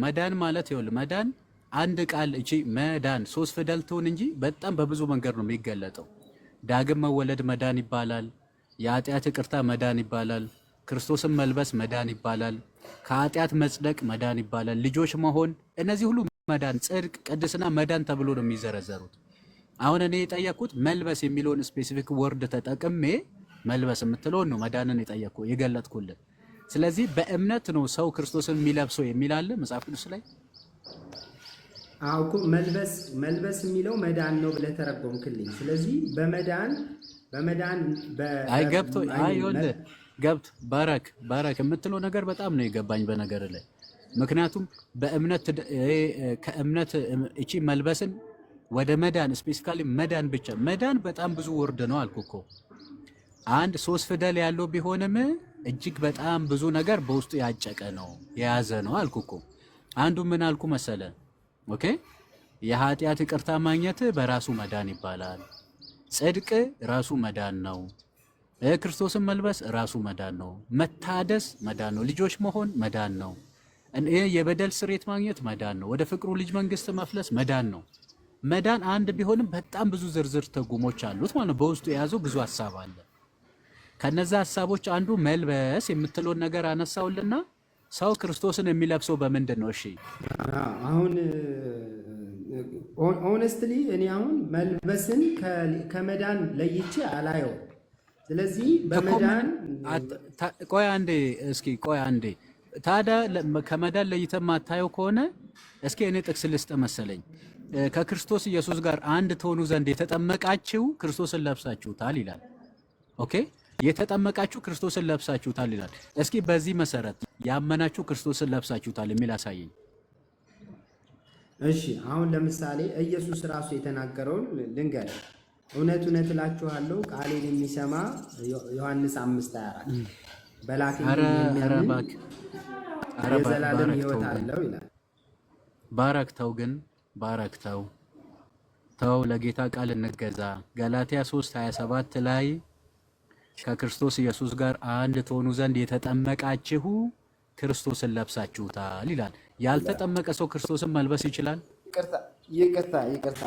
መዳን ማለት መዳን አንድ ቃል እቺ መዳን 3 ፊደል ትሁን እንጂ በጣም በብዙ መንገድ ነው የሚገለጠው። ዳግም መወለድ መዳን ይባላል። የኃጢአት ይቅርታ መዳን ይባላል። ክርስቶስን መልበስ መዳን ይባላል። ከኃጢአት መጽደቅ መዳን ይባላል። ልጆች መሆን፣ እነዚህ ሁሉ መዳን፣ ጽድቅ፣ ቅድስና መዳን ተብሎ ነው የሚዘረዘሩት። አሁን እኔ የጠየኩት መልበስ የሚለውን ስፔሲፊክ ወርድ ተጠቅሜ መልበስ የምትለውን ነው መዳንን የገለጥኩልን። ስለዚህ በእምነት ነው ሰው ክርስቶስን የሚለብሰው የሚላለ መጽሐፍ ቅዱስ ላይ። አዎ እኮ መልበስ የሚለው መዳን ነው ብለህ ተረጎምክልኝ። ስለዚህ በመዳን ገብቶ ባረክ የምትለው ነገር በጣም ነው የገባኝ በነገር ላይ። ምክንያቱም ከእምነት እቺ መልበስን ወደ መዳን ስፔሲፊካሊ መዳን ብቻ መዳን በጣም ብዙ ወርድ ነው አልኩ እኮ። አንድ 3 ፊደል ያለው ቢሆንም እጅግ በጣም ብዙ ነገር በውስጡ ያጨቀ ነው የያዘ ነው አልኩ እኮ። አንዱ ምን አልኩ መሰለ? ኦኬ የኃጢአት ይቅርታ ማግኘት በራሱ መዳን ይባላል። ጽድቅ ራሱ መዳን ነው። ክርስቶስን መልበስ ራሱ መዳን ነው። መታደስ መዳን ነው። ልጆች መሆን መዳን ነው። የበደል ስርየት ማግኘት መዳን ነው። ወደ ፍቅሩ ልጅ መንግስት መፍለስ መዳን ነው። መዳን አንድ ቢሆንም በጣም ብዙ ዝርዝር ትርጉሞች አሉት ማለት ነው። በውስጡ የያዘው ብዙ ሐሳብ አለ። ከነዛ ሐሳቦች አንዱ መልበስ የምትለውን ነገር አነሳውልና ሰው ክርስቶስን የሚለብሰው በምንድን ነው? እሺ አሁን ሆነስትሊ እኔ አሁን መልበስን ከመዳን ለይቼ አላየው። ስለዚህ በመዳን ቆይ አንዴ ታዲያ ከመዳን ለይተህ ማታየው ከሆነ እስኪ እኔ ጥቅስ ልስጥ መሰለኝ። ከክርስቶስ ኢየሱስ ጋር አንድ ትሆኑ ዘንድ የተጠመቃችሁ ክርስቶስን ለብሳችሁታል ይላል። ኦኬ የተጠመቃችሁ ክርስቶስን ለብሳችሁታል ይላል። እስኪ በዚህ መሰረት ያመናችሁ ክርስቶስን ለብሳችሁታል የሚል አሳየኝ። እሺ አሁን ለምሳሌ ኢየሱስ ራሱ የተናገረውን ልንገር። እውነት እውነት እላችኋለሁ ቃሌን የሚሰማ ዮሐንስ 5:24 በላከኝ የሚያምን የዘላለም ሕይወት አለው ይላል። ባረክተው ተው ለጌታ ቃል እንገዛ። ገላትያ 3:27 ላይ ከክርስቶስ ኢየሱስ ጋር አንድ ትሆኑ ዘንድ የተጠመቃችሁ ክርስቶስን ለብሳችሁታል ይላል። ያልተጠመቀ ሰው ክርስቶስን መልበስ ይችላል? ይቅርታ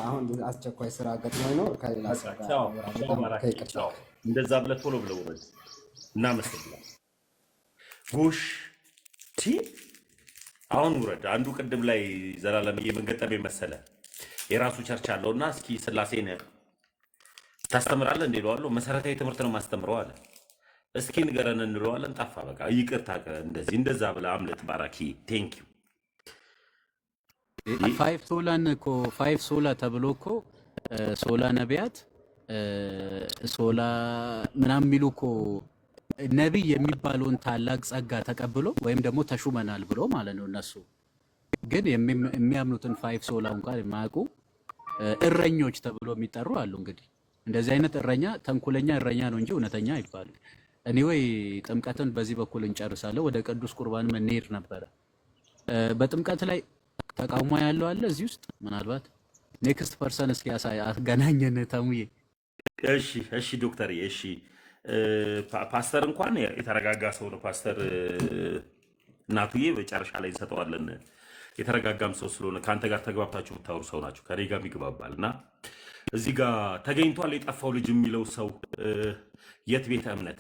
አሁን አስቸኳይ ስራ ገጥሞኝ ነው። ከሌላ ስራ እንደዛ ብለህ ቶሎ ብለው ወረድ። እናመሰግናለን። ጎሽ አሁን ውረድ። አንዱ ቅድም ላይ ዘላለም የመንገጠም መሰለ የራሱ ቸርች አለውና እስኪ ስላሴን ታስተምራለህ እንዴ እለዋለሁ። መሰረታዊ ትምህርት ነው ማስተምረው አለ። እስኪ ንገረን እንለዋለን። ጠፋ። በቃ ይቅርታ እንደዛ ብለህ አምልጥ። ባራኪ ቴንክ ዩ። ፋይቭ ሶላ ተብሎ እኮ ሶላ ነቢያት ሶላ ምናምን የሚሉ እኮ ነቢይ የሚባለውን ታላቅ ጸጋ ተቀብሎ ወይም ደግሞ ተሹመናል ብሎ ማለት ነው። እነሱ ግን የሚያምኑትን ፋይቭ ሶላ እንኳን የማያውቁ እረኞች ተብሎ የሚጠሩ አሉ። እንግዲህ እንደዚህ አይነት እረኛ ተንኩለኛ እረኛ ነው እንጂ እውነተኛ አይባልም። ኤኒዌይ ጥምቀትን በዚህ በኩል እንጨርሳለን። ወደ ቅዱስ ቁርባን እንሄድ ነበረ። በጥምቀት ላይ ተቃውሞ ያለው አለ እዚህ ውስጥ? ምናልባት ኔክስት ፐርሰን እስኪ አገናኘን ተሙዬ። እሺ ዶክተር እሺ ፓስተር እንኳን የተረጋጋ ሰው ነው። ፓስተር እናቱዬ መጨረሻ ላይ እንሰጠዋለን። የተረጋጋም ሰው ስለሆነ ከአንተ ጋር ተግባብታችሁ የምታወሩ ሰው ናቸው። ከኔ ጋርም ይግባባል እና እዚህ ጋር ተገኝቷል የጠፋው ልጅ የሚለው ሰው የት ቤተ እምነት?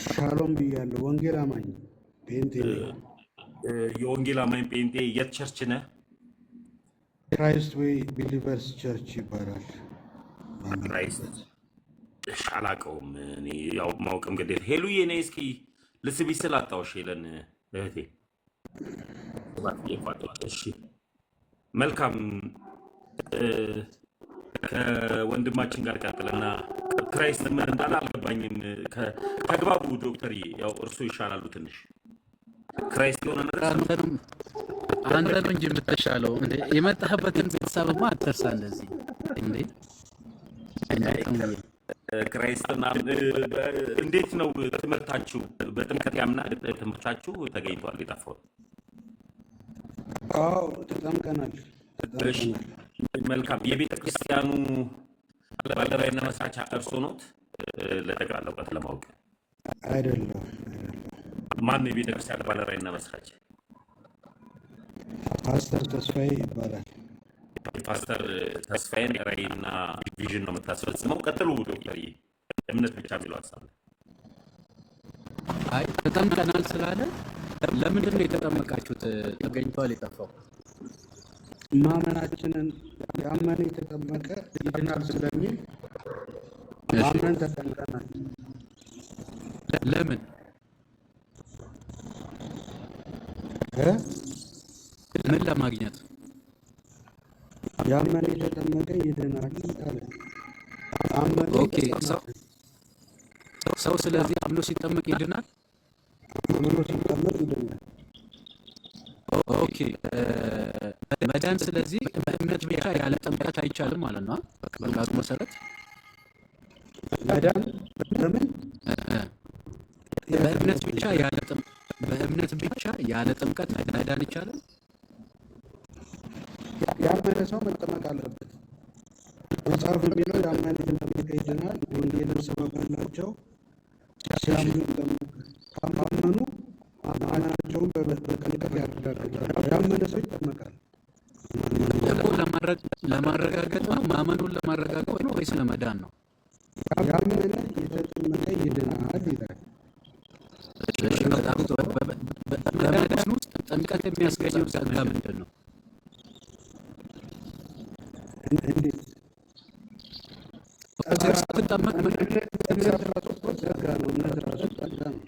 ሻሎም ብያለሁ። ወንጌል አማኝ ጴንጤ። የወንጌል አማኝ ጴንጤ። የት ቸርች ነህ? ክራይስት ዌይ ቢሊቨርስ ቸርች ይባላል። ክራይስት አላውቀውም። እኔ ያው ማውቅም ግዴታ። ሄሉዬ ነይ እስኪ ልስቢ ስላጣሁሽ ሄለን እህቴ። እሺ መልካም። ከወንድማችን ጋር ቀጥልና ክራይስት ምን እንዳለ አልገባኝም። ተግባቡ ዶክተርዬ። ያው እርሱ ይሻላሉ ትንሽ። ክራይስት የሆነ ነገር አንተ ነው እንጂ የምትሻለው እንዴ። የመጣህበትን ቤተሰብማ አትርሳ። እንደዚህ እንዴ ክራይስትና እንዴት ነው ትምህርታችሁ? በጥምቀት ያምናል ትምህርታችሁ ተገኝቷል የጠፋው? አዎ ተጠምቀናል። መልካም። የቤተ ክርስቲያኑ ባለራዕይና መስራች እርሶ ኖት? ለጠቅላላ እውቀት ለማወቅ። አይደለም። ማን ነው የቤተ ክርስቲያን ባለራዕይና መስራች? ፓስተር ተስፋዬ ይባላል። ፓስተር ተስፋዬን ራዕይና ቪዥን ነው የምታስፈጽመው። ቀጥሉ ዶክተር። እምነት ብቻ የሚለው ሀሳብ ነው። አይ ተጠምቀናል ስላለ ለምንድን ነው የተጠመቃችሁት? ተገኝቷል የጠፋው? ማመናችንን ያመነ የተጠመቀ ይድናል ስለሚል ማመን ተጠምቀናል። ለምን ምን ለማግኘት? ያመነ የተጠመቀ ይድናል አለ። ኦኬ ሰው ስለዚህ አምኖ ሲጠመቅ ይድናል። አምኖ ሲጠመቅ ይድናል። ኦኬ መዳን ስለዚህ በእምነት ብቻ ያለ ጥምቀት አይቻልም ማለት ነው። በቃሉ መሰረት መዳን በምን በእምነት ብቻ ያለ ጥምቀት መዳን ይቻላል? ያመነ ሰው መጠመቅ አለበት። መጽሐፍ የሚለው ያመነ የተጠመቀ ይድናል፣ ወንጌልን ሰበከላቸው ሲያምኑ ይጠመቃል። ካመኑ ማመናቸውን በጥምቀት ያረጋግጣል። ያመነ ሰው ይጠመቃል። ደግሞ ለማረጋገጥ ነው? ማመኑን ለማረጋገጥ ነው ወይስ ለመዳን ነው? ያመነ የተጠመቀ ይድናል ይላል። በመዳን ውስጥ ጥምቀት የሚያስገኘው ጸጋ ምንድን ነው? እንዴት ስትጠመቅ እምነት ራሱ እኮ ጸጋ ነው። እምነት ራሱ ጸጋ ነው።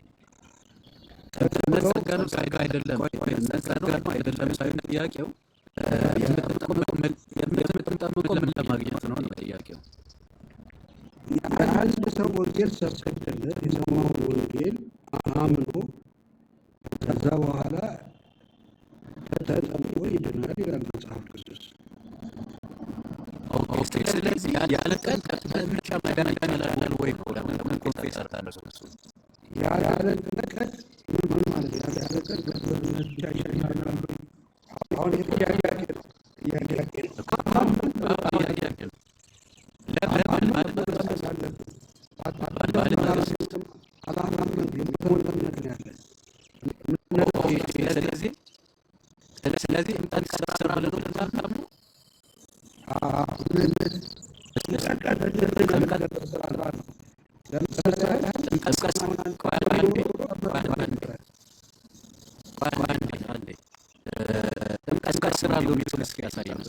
እምነት ጸጋ ነው ጸጋ አይደለም? እምነት ጸጋ ነው አይደለም ሳይሆን ጥያቄው የምትጠመቀው ምን ለማግኘት ነው ጥያቄው። አንድ ሰው ወንጌል ሲያስከተለት የሰማውን ወንጌል አምኖ ከዛ በኋላ ተጠምቆ ይድናል ይላል መጽሐፍ ቅዱስ። ስለዚህ ያለ ጥምቀት ብቻ መዳን ይቻላል ወይ ነው? ለምን ኮንፌሰር ታነሱት? ያለ ጥምቀት ምን ማለት ነው? ያለ ጥምቀት በእምነት ብቻ ይድናል። አሁን ጥያቄ ነው። ስለዚህ እንጠን ስራ ብለን ልታምኑ ጥምቀት ስራ አለው የሚል እስኪ ያሳየን።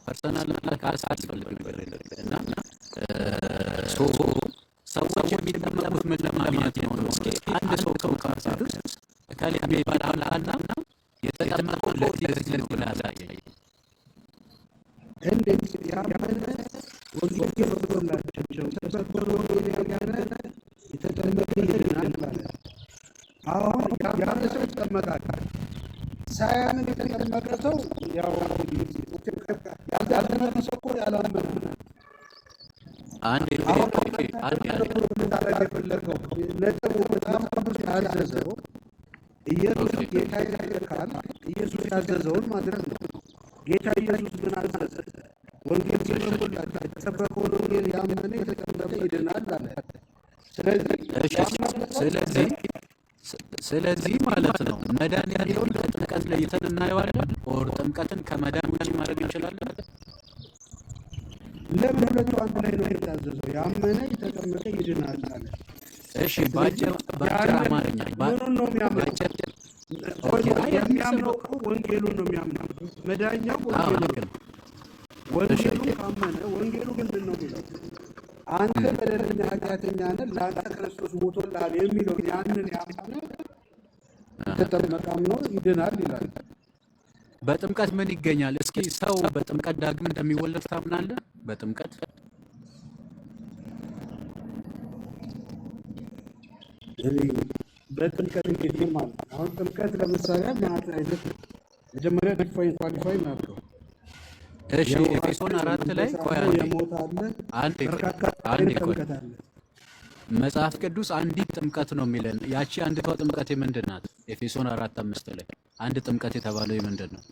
ፐርሰናል እና ሰዎች የሚጠመቁት ምን ለማግኘት ነው? እስኪ አንድ ሰው ከመካከል ውስጥ እከሌ የሚባል አምላክና የተጠመቀው ለዚህ ነው ብለህ አሳየኝ። እንዴት ያመነ ወንጌል ተሰብኮላቸው ተሰብኮ ወንጌል ያመነ የተጠመቀ ይድናል ማለት። አሁን ያመነ ሰው ይጠመቃል። ሳያምን የተጠመቀ ሰው ያው ያልተጠመቀ ሰው እኮ ያላመነ አንድ የፈለገው ነጥቡ በጣም ቅዱስ ያዘዘው ኢየሱስ ጌታ ይልካል። ኢየሱስ ያዘዘውን ማድረግ ነው። ጌታ ኢየሱስ ምን አዘዘ? ወንጌል ሲሰብኩላቸው የተሰበከውን ወንጌል ያመነ የተጠመቀ ይድናል አለ። ስለዚህ ማለት ነው መዳን የሚለውን ከጥምቀት ለይተን እናየዋለን። ኦር ጥምቀትን ከመዳን ውጭ ማድረግ እንችላለን። ለምን ሁለቱ አንድ ላይ ነው የታዘዘው? ያመነ የተጠመቀ ይድናል አለ። እሺ ባጭር አማርኛ ምኑን ነው የሚያምነው? የሚያምነው እኮ ወንጌሉን ነው የሚያምነው። መዳኛው ወንጌሉ ነው። ወንጌሉ ካመነ ወንጌሉ ምንድን ነው የሚለው? አንተ በደለኛ ኃጢአተኛ ነህ፣ ለአንተ ክርስቶስ ሞቶልሃል የሚለው ያንን ያመነ የተጠመቀ አምኖ ይድናል ይላል። በጥምቀት ምን ይገኛል? እስኪ ሰው በጥምቀት ዳግም እንደሚወለድ ታምናለህ? በጥምቀት በጥምቀት እንግዲህ ማለት ነው። አሁን ጥምቀት ለምሳሌ ማለት አይነት መጀመሪያ ኳሊፋይ ናቸው። እሺ ኤፌሶን 4 ላይ መጽሐፍ ቅዱስ አንዲት ጥምቀት ነው የሚለን። ያቺ አንዲቷ ጥምቀት የምንድን ናት? ኤፌሶን 4:5 ላይ አንድ ጥምቀት የተባለው የምንድን ነው?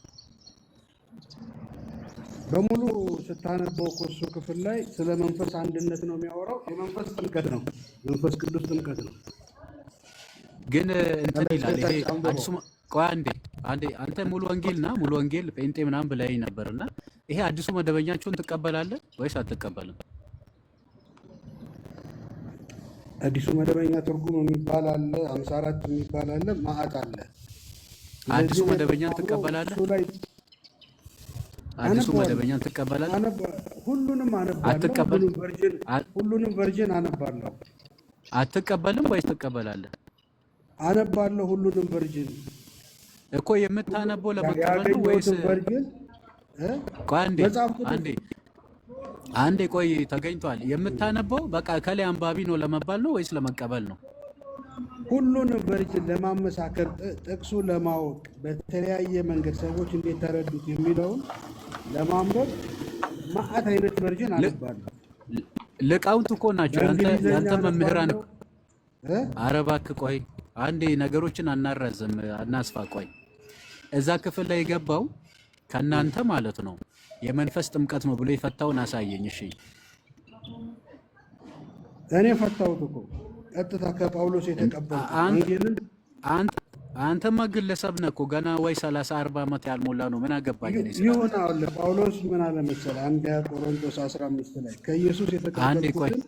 በሙሉ ስታነበው እሱ ክፍል ላይ ስለ መንፈስ አንድነት ነው የሚያወራው። የመንፈስ ጥምቀት ነው፣ መንፈስ ቅዱስ ጥምቀት ነው። ግን እንትን ይላል ይሄ አዲሱ ቆይ አንዴ አንተ ሙሉ ወንጌል ጴንጤ ምናምን ብለኸኝ ነበርና ይሄ አዲሱ መደበኛቸውን ትቀበላለህ ወይስ አትቀበልም? አዲሱ መደበኛ ትርጉም የሚባል አለ፣ 54 የሚባል አለ፣ ማዕት አለ። አዲሱ መደበኛን ትቀበላለህ? አዲሱ መደበኛን ትቀበላለህ? ሁሉንም አነባለሁ። ሁሉንም ቨርዥን አነባለሁ። አትቀበልም ወይስ ትቀበላለህ? አነባለሁ ሁሉንም ቨርዥን እኮ የምታነበው ለመቀበል ነው ወይስ? ቆይ አንዴ ቆይ ተገኝቷል። የምታነበው በቃ ከላይ አንባቢ ነው ለመባል ነው ወይስ ለመቀበል ነው? ሁሉንም ቨርጅን ለማመሳከር ጥቅሱ ለማወቅ በተለያየ መንገድ ሰዎች እንዴት ተረዱት የሚለውን ለማንበብ ማአት አይነት ቨርጅን አነባለሁ። ልቃውንት እኮ ናቸው ያንተ መምህራን። ኧረ እባክህ ቆይ አንዴ ነገሮችን አናራዝም አናስፋ። ቆይ እዛ ክፍል ላይ የገባው ከእናንተ ማለት ነው የመንፈስ ጥምቀት ነው ብሎ የፈታውን አሳየኝ። እሺ እኔ ፈታሁት እኮ ቀጥታ ከጳውሎስ የተቀበልኩት። አንተማ ግለሰብ ነህ እኮ ገና ወይ 30-40 ዓመት ያልሞላ ነው። ምን አገባኝ እኔ ይሁን። አሁን ጳውሎስ ምን አለ መሰለህ አንደኛ ቆሮንቶስ 15 ላይ ከኢየሱስ የተቀበልኩትን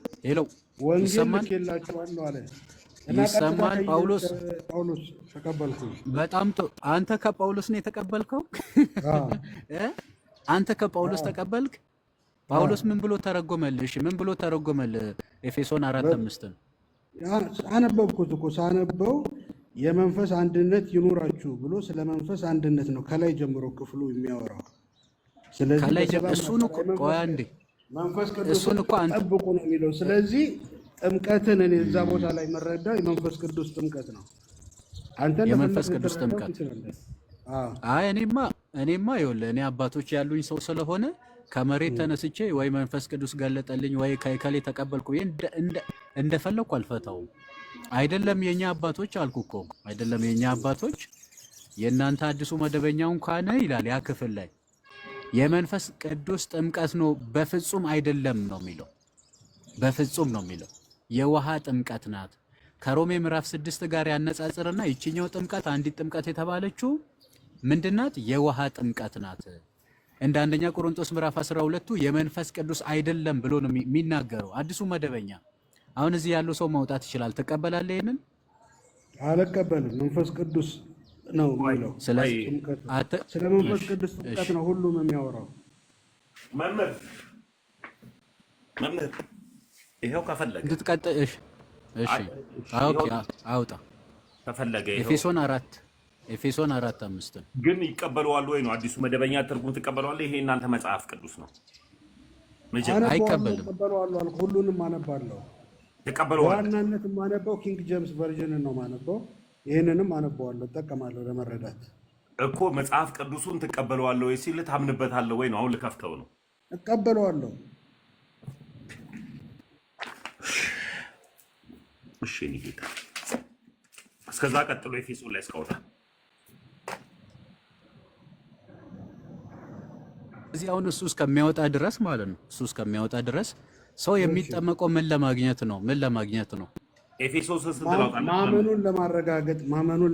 ወንጌል ልኬላችኋለሁ አለ። ይሰማል? ጳውሎስ ተቀበልኩ። በጣም አንተ ከጳውሎስ ነው የተቀበልከው? አንተ ከጳውሎስ ተቀበልክ? ጳውሎስ ምን ብሎ ተረጎመልህ? ምን ብሎ ተረጎመልህ? ኤፌሶን 4:5 አነበብኩት እኮ ሳነበው የመንፈስ አንድነት ይኑራችሁ ብሎ ስለ መንፈስ አንድነት ነው ከላይ ጀምሮ ክፍሉ የሚያወራው። ስለዚህ ከላይ እሱን እኮ ቆይ አንዴ መንፈስ ቅዱስን ጠብቁ ነው የሚለው። ስለዚህ ጥምቀትን እኔ እዛ ቦታ ላይ መረዳው የመንፈስ ቅዱስ ጥምቀት ነው። አንተ የመንፈስ ቅዱስ ጥምቀት አይ እኔማ ይኸውልህ እኔ አባቶች ያሉኝ ሰው ስለሆነ ከመሬት ተነስቼ ወይ መንፈስ ቅዱስ ገለጠልኝ ወይ ከከሌ ተቀበልኩ እንደፈለኩ አልፈታውም። አይደለም የኛ አባቶች አልኩ እኮ አይደለም የኛ አባቶች የእናንተ አዲሱ መደበኛው እንኳን ይላል ያ ክፍል ላይ የመንፈስ ቅዱስ ጥምቀት ነው በፍጹም አይደለም ነው የሚለው። በፍጹም ነው የሚለው የውሃ ጥምቀት ናት። ከሮሜ ምዕራፍ 6 ጋር ያነጻጽርና ይችኛው ጥምቀት አንዲት ጥምቀት የተባለችው ምንድናት? የውሃ ጥምቀት ናት። እንደ አንደኛ ቆሮንቶስ ምዕራፍ 12 የመንፈስ ቅዱስ አይደለም ብሎ ነው የሚናገረው አዲሱ መደበኛ። አሁን እዚህ ያለው ሰው ማውጣት ይችላል። ተቀበላለህ? ይሄንን አልቀበልም። መንፈስ ቅዱስ ነው የሚለው። ስለዚህ ስለ መንፈስ ቅዱስ ጥምቀት ነው ሁሉም የሚያወራው። መምህር ይሄው ከፈለገ እንድትቀጥል እሺ ኦኬ አውጣ ከፈለገ ኤፌሶን 4:5 ግን ይቀበለዋል ወይ ነው አዲሱ መደበኛ ትርጉም ትቀበለዋለህ? ይሄ እናንተ መጽሐፍ ቅዱስ ነው። አይቀበልም። ተቀበለዋለሁ። ሁሉንም አነባለሁ። ተቀበለዋለሁ። ዋናነት ማነበው ኪንግ ጄምስ ቨርዥን ነው ማነበው። ይሄንንም አነባዋለሁ፣ እጠቀማለሁ ለመረዳት እኮ መጽሐፍ ቅዱሱን ትቀበለዋለህ ወይ ሲል ታምንበታለህ ወይ ነው? አሁን ልከፍተው ነው። እቀበለዋለሁ። እሺ ጌታ እስከዛ ቀጥሎ ኤፌሶን ላይ እስካወጣ እዚህ አሁን እሱ እስከሚያወጣ ድረስ ማለት ነው። እሱ እስከሚያወጣ ድረስ ሰው የሚጠመቀው ምን ለማግኘት ነው? ምን ለማግኘት ነው? ኤፌሶስ ማመኑን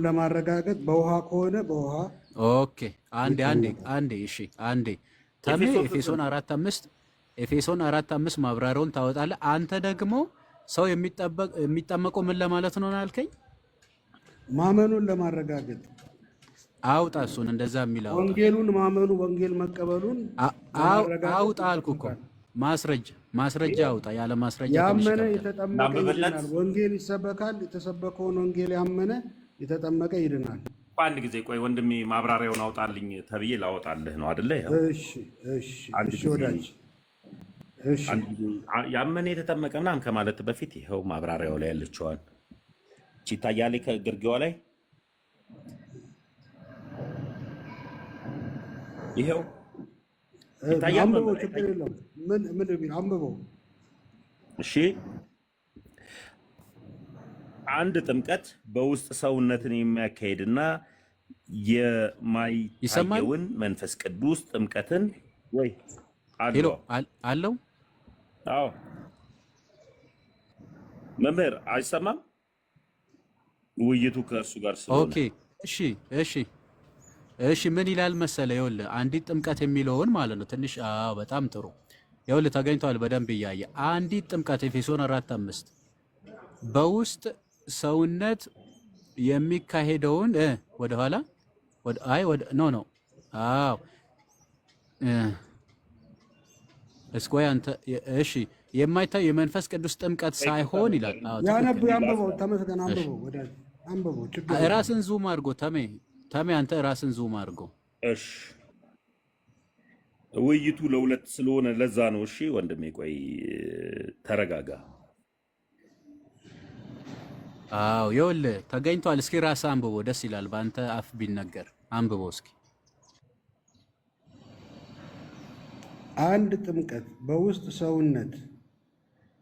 ለማረጋገጥ በውሃ ከሆነ በውሃ ኦኬ። አንዴ እሺ አንዴ ተሜ ኤፌሶን 4:5 ማብራሪያውን ታወጣለህ። አንተ ደግሞ ሰው የሚጠመቀው ምን ለማለት ነው ያልከኝ? ማመኑን ለማረጋገጥ አውጣ። እሱን እንደዛ የሚል አውጣ። ወንጌሉን ማመኑ ወንጌል መቀበሉን አውጣ አልኩ እኮ። ማስረጃ አውጣ። ያለ ማስረጃ ያመነ የተጠመቀ ይድናል። ወንጌል ይሰበካል። የተሰበከውን ወንጌል ያመነ የተጠመቀ ይድናል። አንድ ጊዜ ቆይ ወንድሜ ማብራሪያውን አውጣልኝ ተብዬ ላወጣልህ ነው አይደለ? እሺ ወዳጅ ያመነ የተጠመቀ ምናምን ከማለት በፊት ይኸው ማብራሪያው ላይ ያለችዋል ይታያል። ከግርጌዋ ላይ ይኸው ይታያል። ችግር የለም። ምን ቢል አንብበው። እሺ አንድ ጥምቀት በውስጥ ሰውነትን የሚያካሄድና የማይታየውን መንፈስ ቅዱስ ጥምቀትን ወይ አለው። አዎ መምህር አይሰማም? ውይይቱ ከእርሱ ጋር ስለሆነ ኦኬ። እሺ ምን ይላል መሰለ? ይኸውልህ አንዲት ጥምቀት የሚለውን ማለት ነው ትንሽ በጣም ጥሩ። ይኸውልህ ተገኝቷል በደንብ እያየ አንዲት ጥምቀት ኤፌሶን 4:5 በውስጥ ሰውነት የሚካሄደውን ወደኋላ እስቆይ አንተ እሺ የማይታየው የመንፈስ ቅዱስ ጥምቀት ሳይሆን ይላል። ያንብበው። ተመስገን አንብበው ወዳጅ አንብበው። ራስን ዙም አድርጎ ተሜ አንተ ራስን ዙም አድርጎ። እሺ ውይይቱ ለሁለት ስለሆነ ለዛ ነው። እሺ ወንድሜ ቆይ ተረጋጋ። አዎ ይኸውልህ ተገኝቷል። እስኪ ራስህ አንብቦ ደስ ይላል። በአንተ አፍ ቢነገር አንብቦ እስኪ። አንድ ጥምቀት በውስጥ ሰውነት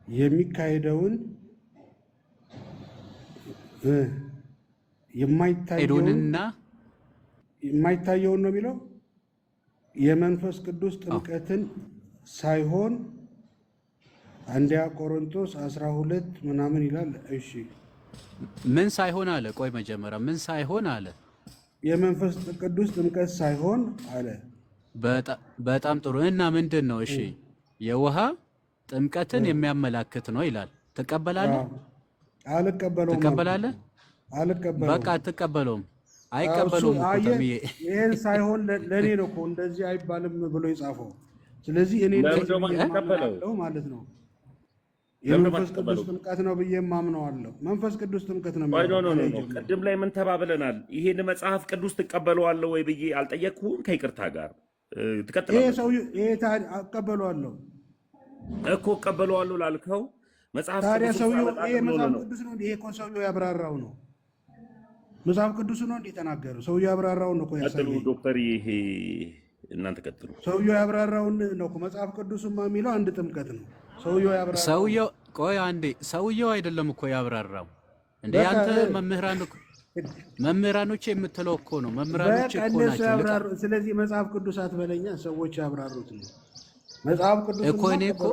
የሚካሄደውን የማይታየውን ነው የሚለው የመንፈስ ቅዱስ ጥምቀትን ሳይሆን አንደኛ ቆሮንቶስ 12 ምናምን ይላል። እሺ ምን ሳይሆን አለ? ቆይ መጀመሪያ ምን ሳይሆን አለ? የመንፈስ ቅዱስ ጥምቀት ሳይሆን አለ። በጣም ጥሩ። እና ምንድን ነው? እሺ የውሃ ጥምቀትን የሚያመላክት ነው ይላል። ትቀበላለህ? አልቀበለውም። ትቀበላለህ? አልቀበለውም። በቃ አትቀበለውም። አይቀበለውም እኮ ተምዬ። ይሄን ሳይሆን ለኔ ነው እኮ እንደዚህ አይባልም ብሎ የጻፈው። ስለዚህ እኔ እንደዚህ ማለት ነው። የመንፈስ ቅዱስ ጥምቀት ነው ብዬ ማምነዋለሁ። መንፈስ ቅዱስ ጥምቀት ነው የሚለው። ቅድም ላይ ምን ተባብለናል? ይሄን መጽሐፍ ቅዱስ ትቀበለዋለህ ወይ ብዬ አልጠየቅኩም። ከይቅርታ ጋር ትቀጥላለህ። ይሄ ሰው ይሄ እቀበለዋለሁ እኮ እቀበለዋለሁ ላልከው መጽሐፍ ታዲያ ሰውየው ይሄ መጽሐፍ ቅዱስ ነው። ይሄ እኮ ሰውየው ያብራራው ነው። መጽሐፍ ቅዱስ ነው እንዴ ተናገረው? ሰውየው ያብራራው ነው እኮ ያሳየው። ዶክተር ይሄ እናንተ ቀጥሉ። ሰውየው ያብራራውን ነው እኮ መጽሐፍ ቅዱስማ የሚለው አንድ ጥምቀት ነው። ሰውየው ያብራራው። ሰውየው ቆይ አንዴ፣ ሰውየው አይደለም እኮ ያብራራው እንዴ ያንተ መምህራኖች የምትለው እኮ ነው። መምህራኖች እኮ ናቸው። ስለዚህ መጽሐፍ ቅዱስ አትበለኛ፣ ሰዎች ያብራሩት ነው። መጽሐፍ ቅዱስ እኮ እኔ እኮ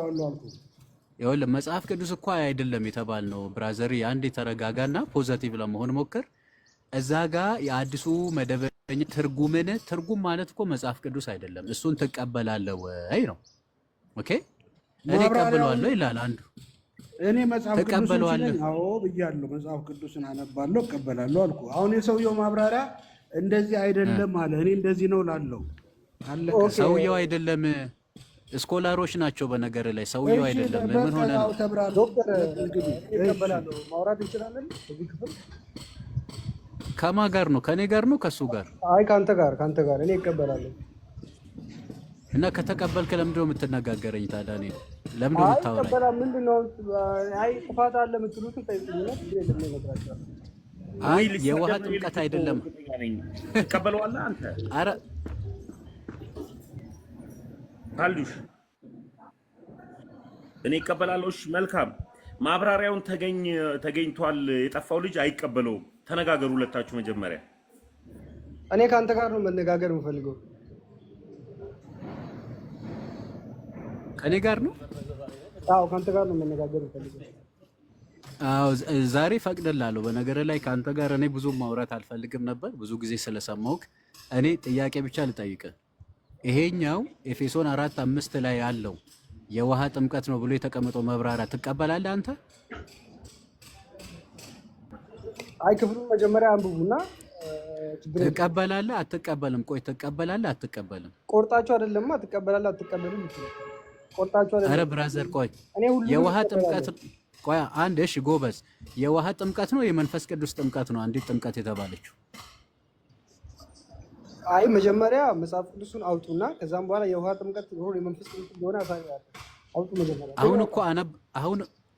ይኸውልህ መጽሐፍ ቅዱስ እኮ አይደለም የተባልነው። ብራዘር አንዴ ተረጋጋና ፖዚቲቭ ለመሆን ሞክር። እዛ ጋር የአዲሱ መደበኛ ትርጉም ማለት እኮ መጽሐፍ ቅዱስ አይደለም። እሱን ትቀበላለህ ወይ ነው። ኦኬ እኔ እቀበለዋለሁ ይላል አንዱ። እኔ መጽሐፍ ቅዱስን አዎ ብያለሁ። መጽሐፍ ቅዱስን አነባለሁ እቀበላለሁ አልኩ። አሁን የሰውየው ማብራሪያ እንደዚህ አይደለም አለ። እኔ እንደዚህ ነው ላለው አለ። ሰውየው አይደለም ስኮላሮች ናቸው። በነገር ላይ ሰውየው አይደለም። ምን ሆነ ነው? ዶክተር እቀበላለሁ ማውራት እንችላለን እዚህ ክፍል። ከማን ጋር ነው? ከኔ ጋር ነው ከሱ ጋር? አይ ካንተ ጋር እኔ እቀበላለሁ። እና ከተቀበልክ ለምንድን ነው የምትነጋገረኝ ታዲያ? እኔ ለምንድን ነው የምታወራኝ? አይ ምንድን ነው? አይ ጥፋት አለ የምትሉትን ጠይቁኝና አይ የውሃ ጥምቀት አይደለም። ትቀበለዋለህ አንተ? ኧረ አሉሽ እኔ እቀበላለሁ። እሺ መልካም። ማብራሪያውን ተገኝቷል። የጠፋው ልጅ አይቀበለውም። ተነጋገሩ ሁለታችሁ መጀመሪያ። እኔ ካንተ ጋር ነው መነጋገር የምፈልገው። ከኔ ጋር ነው? አዎ ካንተ ጋር ነው መነጋገር የምፈልገው። አዎ ዛሬ ፈቅድልሃለሁ። በነገር ላይ ካንተ ጋር እኔ ብዙ ማውራት አልፈልግም ነበር ብዙ ጊዜ ስለሰማሁክ። እኔ ጥያቄ ብቻ ልጠይቅህ። ይሄኛው ኤፌሶን 4:5 ላይ ያለው የውሃ ጥምቀት ነው ብሎ የተቀመጠው መብራሪያ ትቀበላለህ አንተ? አይ ክፍሉን መጀመሪያ አንብቡና ትቀበላለህ አትቀበልም? ቆይ ትቀበላለህ አትቀበልም? ቆርጣችሁ አይደለማ ትቀበላለህ አትቀበልም? ቆርጣችሁ አይደለም። ኧረ ብራዘር ቆይ የውሃ ጥምቀት ቆይ አንድ እሺ ጎበዝ፣ የውሃ ጥምቀት ነው የመንፈስ ቅዱስ ጥምቀት ነው አንዲት ጥምቀት የተባለችው? አይ መጀመሪያ መጽሐፍ ቅዱስን አውጡና ከዛም በኋላ የውሃ ጥምቀት ነው የመንፈስ ቅዱስ እንደሆነ አሳያለሁ። አውጡ መጀመሪያ።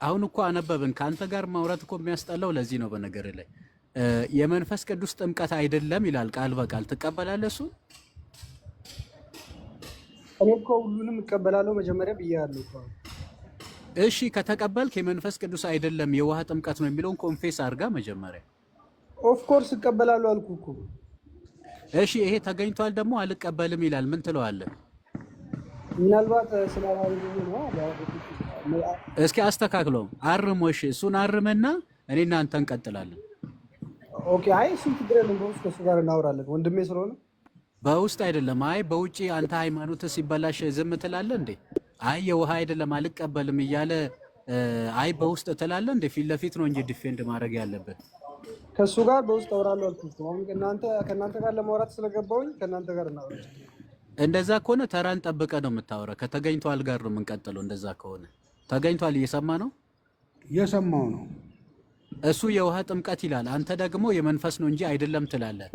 አሁን እኮ አነበብን። ከአንተ ጋር ማውራት እኮ የሚያስጠላው ለዚህ ነው። በነገር ላይ የመንፈስ ቅዱስ ጥምቀት አይደለም ይላል ቃል በቃል። ትቀበላለህ እሱን? እኔ እኮ ሁሉንም እቀበላለሁ መጀመሪያ ብያለሁ እኮ። እሺ ከተቀበልክ የመንፈስ ቅዱስ አይደለም የውሃ ጥምቀት ነው የሚለውን ኮንፌስ አድርጋ መጀመሪያ። ኦፍ ኮርስ እቀበላለሁ አልኩህ እኮ። እሺ ይሄ ተገኝቷል ደግሞ አልቀበልም ይላል። ምን ትለዋለህ? ምናልባት ስላላዩ ነው። እስኪ አስተካክለው አርሞ። እሺ እሱን አርመና እኔና አንተ እንቀጥላለን። ኦኬ። አይ እሱን ችግር የለም። በውስጥ ከእሱ ጋር እናወራለን ወንድሜ ስለሆነ። በውስጥ አይደለም። አይ በውጪ አንተ ሃይማኖት ሲበላሽ ዝም ትላለህ እንዴ? አይ የውሃ አይደለም አልቀበልም እያለ አይ በውስጥ ትላለህ እንዴ? ፊት ለፊት ነው እንጂ ዲፌንድ ማድረግ ያለበት። ከሱ ጋር በውስጥ አወራለሁ አልኩት። አሁን ከእናንተ ጋር ለማውራት ስለገባሁኝ ከእናንተ ጋር እናወራለን። እንደዛ ከሆነ ተራን ጠብቀህ ነው የምታወራ። ከተገኝቷል ጋር ነው የምንቀጥለው። እንደዛ ከሆነ ተገኝቷል እየሰማ ነው? እየሰማው ነው። እሱ የውሃ ጥምቀት ይላል፣ አንተ ደግሞ የመንፈስ ነው እንጂ አይደለም ትላለህ።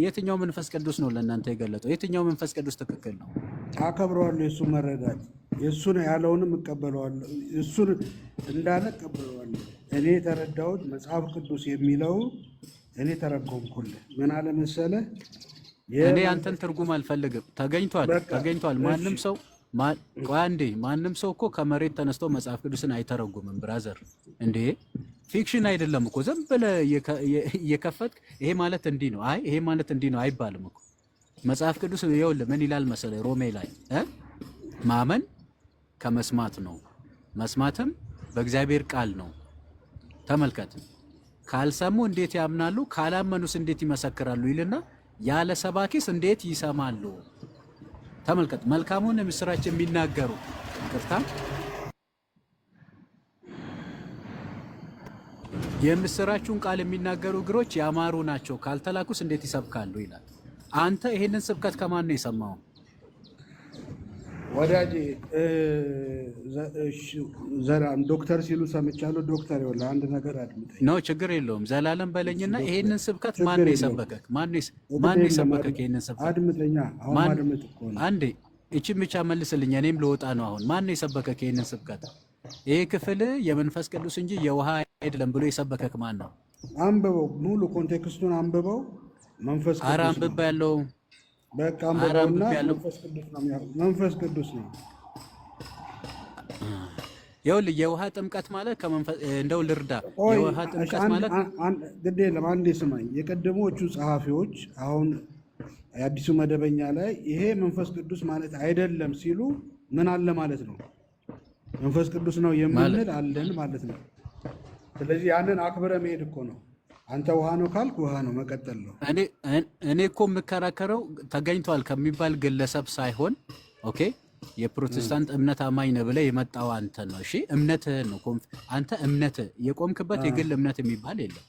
የትኛው መንፈስ ቅዱስ ነው ለእናንተ የገለጠው? የትኛው መንፈስ ቅዱስ ትክክል ነው? አከብረዋለሁ። የእሱ መረዳት የእሱን ያለውንም እቀበለዋለሁ። እሱን እንዳለ እቀበለዋለሁ። እኔ የተረዳሁት መጽሐፍ ቅዱስ የሚለው እኔ ተረጎምኩልህ። ምን አለ መሰለህ? እኔ አንተን ትርጉም አልፈልግም። ተገኝቷል። ማንም ሰው ማንም ሰው እኮ ከመሬት ተነስቶ መጽሐፍ ቅዱስን አይተረጉምም ብራዘር። እንዴ ፊክሽን አይደለም እኮ ዝም ብለህ እየከፈትክ ይሄ ማለት እንዲህ ነው፣ አይ ይሄ ማለት እንዲህ ነው አይባልም እኮ። መጽሐፍ ቅዱስ ይኸውልህ ምን ይላል መሰለህ? ሮሜ ላይ ማመን ከመስማት ነው፣ መስማትም በእግዚአብሔር ቃል ነው። ተመልከት። ካልሰሙ እንዴት ያምናሉ? ካላመኑስ እንዴት ይመሰክራሉ? ይልና ያለ ሰባኪስ እንዴት ይሰማሉ? ተመልከት። መልካሙን ምስራች የሚናገሩ ይቅርታ የምስራቹን ቃል የሚናገሩ እግሮች ያማሩ ናቸው፣ ካልተላኩስ እንዴት ይሰብካሉ ይላል። አንተ ይሄንን ስብከት ከማን ነው የሰማው? ወዳጄ ዘላለም ዶክተር ሲሉ ሰምቻለሁ። ዶክተር ይኸውልህ አንድ ነገር አድምጠኝ። ነው ችግር የለውም ዘላለም በለኝና ይሄንን ስብከት ማን ነው የሰበከክ? ማን ነው የሰበከክ? ይሄንን ስብከት አድምጠኛ። አሁን አድምጥ እኮ ነው። አንዴ እቺን ብቻ መልስልኝ፣ እኔም ልወጣ ነው አሁን። ማን ነው የሰበከክ ይሄንን ስብከት? ይሄ ክፍል የመንፈስ ቅዱስ እንጂ የውሃ አይደለም ብሎ የሰበከክ ማን ነው? አንብበው፣ ሙሉ ኮንቴክስቱን አንብበው። መንፈስ ቅዱስ ኧረ አንብቤ ያለው በቃ አንብበውና መንፈስ ቅዱስ ነው። ይኸውልህ የውሃ ጥምቀት ማለት ከመንፈስ እንደው ልርዳ። የውሃ ጥምቀት ማለት ግድ የለም አንዴ ስማኝ። የቀደሞቹ ጸሐፊዎች አሁን የአዲሱ መደበኛ ላይ ይሄ መንፈስ ቅዱስ ማለት አይደለም ሲሉ ምን አለ ማለት ነው? መንፈስ ቅዱስ ነው የምንል አለን ማለት ነው። ስለዚህ ያንን አክብረ መሄድ እኮ ነው። አንተ ውሃ ነው ካልክ ውሃ ነው መቀጠል ነው። እኔ እኮ የምከራከረው ተገኝቷል ከሚባል ግለሰብ ሳይሆን ኦኬ የፕሮቴስታንት እምነት አማኝ ነህ ብለህ የመጣው አንተ ነው። እሺ እምነትህን ነው አንተ እምነትህ የቆምክበት የግል እምነት የሚባል የለም፣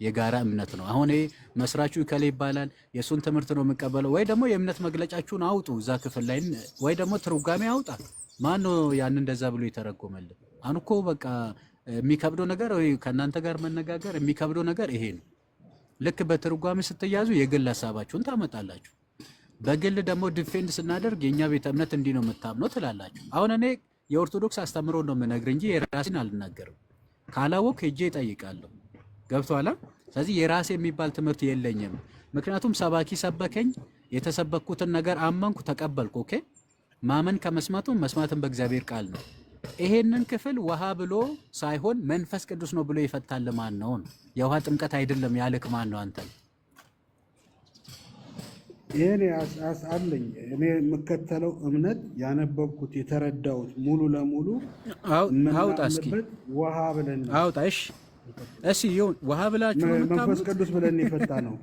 የጋራ እምነት ነው። አሁን ይሄ መስራቹ ከሌ ይባላል የእሱን ትምህርት ነው የምቀበለው፣ ወይ ደግሞ የእምነት መግለጫችሁን አውጡ እዛ ክፍል ላይ፣ ወይ ደግሞ ትርጓሜ አውጣ። ማን ነው ያን እንደዛ ብሎ የተረጎመልን? አሁን እኮ በቃ የሚከብደው ነገር ወይ ከእናንተ ጋር መነጋገር የሚከብደው ነገር ይሄ ነው። ልክ በትርጓሜ ስትያዙ የግል ሀሳባችሁን ታመጣላችሁ፣ በግል ደግሞ ዲፌንድ ስናደርግ የእኛ ቤተ እምነት እንዲህ ነው የምታምነው ትላላችሁ። አሁን እኔ የኦርቶዶክስ አስተምሮ ነው የምነግር እንጂ የራሴን አልናገርም። ካላወቅ ሄጄ እጠይቃለሁ። ገብቶሃል? ስለዚህ የራሴ የሚባል ትምህርት የለኝም። ምክንያቱም ሰባኪ ሰበከኝ፣ የተሰበኩትን ነገር አመንኩ፣ ተቀበልኩ። ኦኬ ማመን ከመስማቱ መስማትን በእግዚአብሔር ቃል ነው። ይሄንን ክፍል ውሃ ብሎ ሳይሆን መንፈስ ቅዱስ ነው ብሎ ይፈታል ማን ነው? የውሃ ጥምቀት አይደለም ያልክ ማን ነው? አንተ ይሄኔ አለኝ እኔ የምከተለው እምነት ያነበብኩት የተረዳሁት ሙሉ ለሙሉ አውጣ እስኪ ውሃ ብለን አውጣ። እሺ ይሁን ውሃ ብላችሁ ነው መንፈስ ቅዱስ ብለን የፈታ ነው።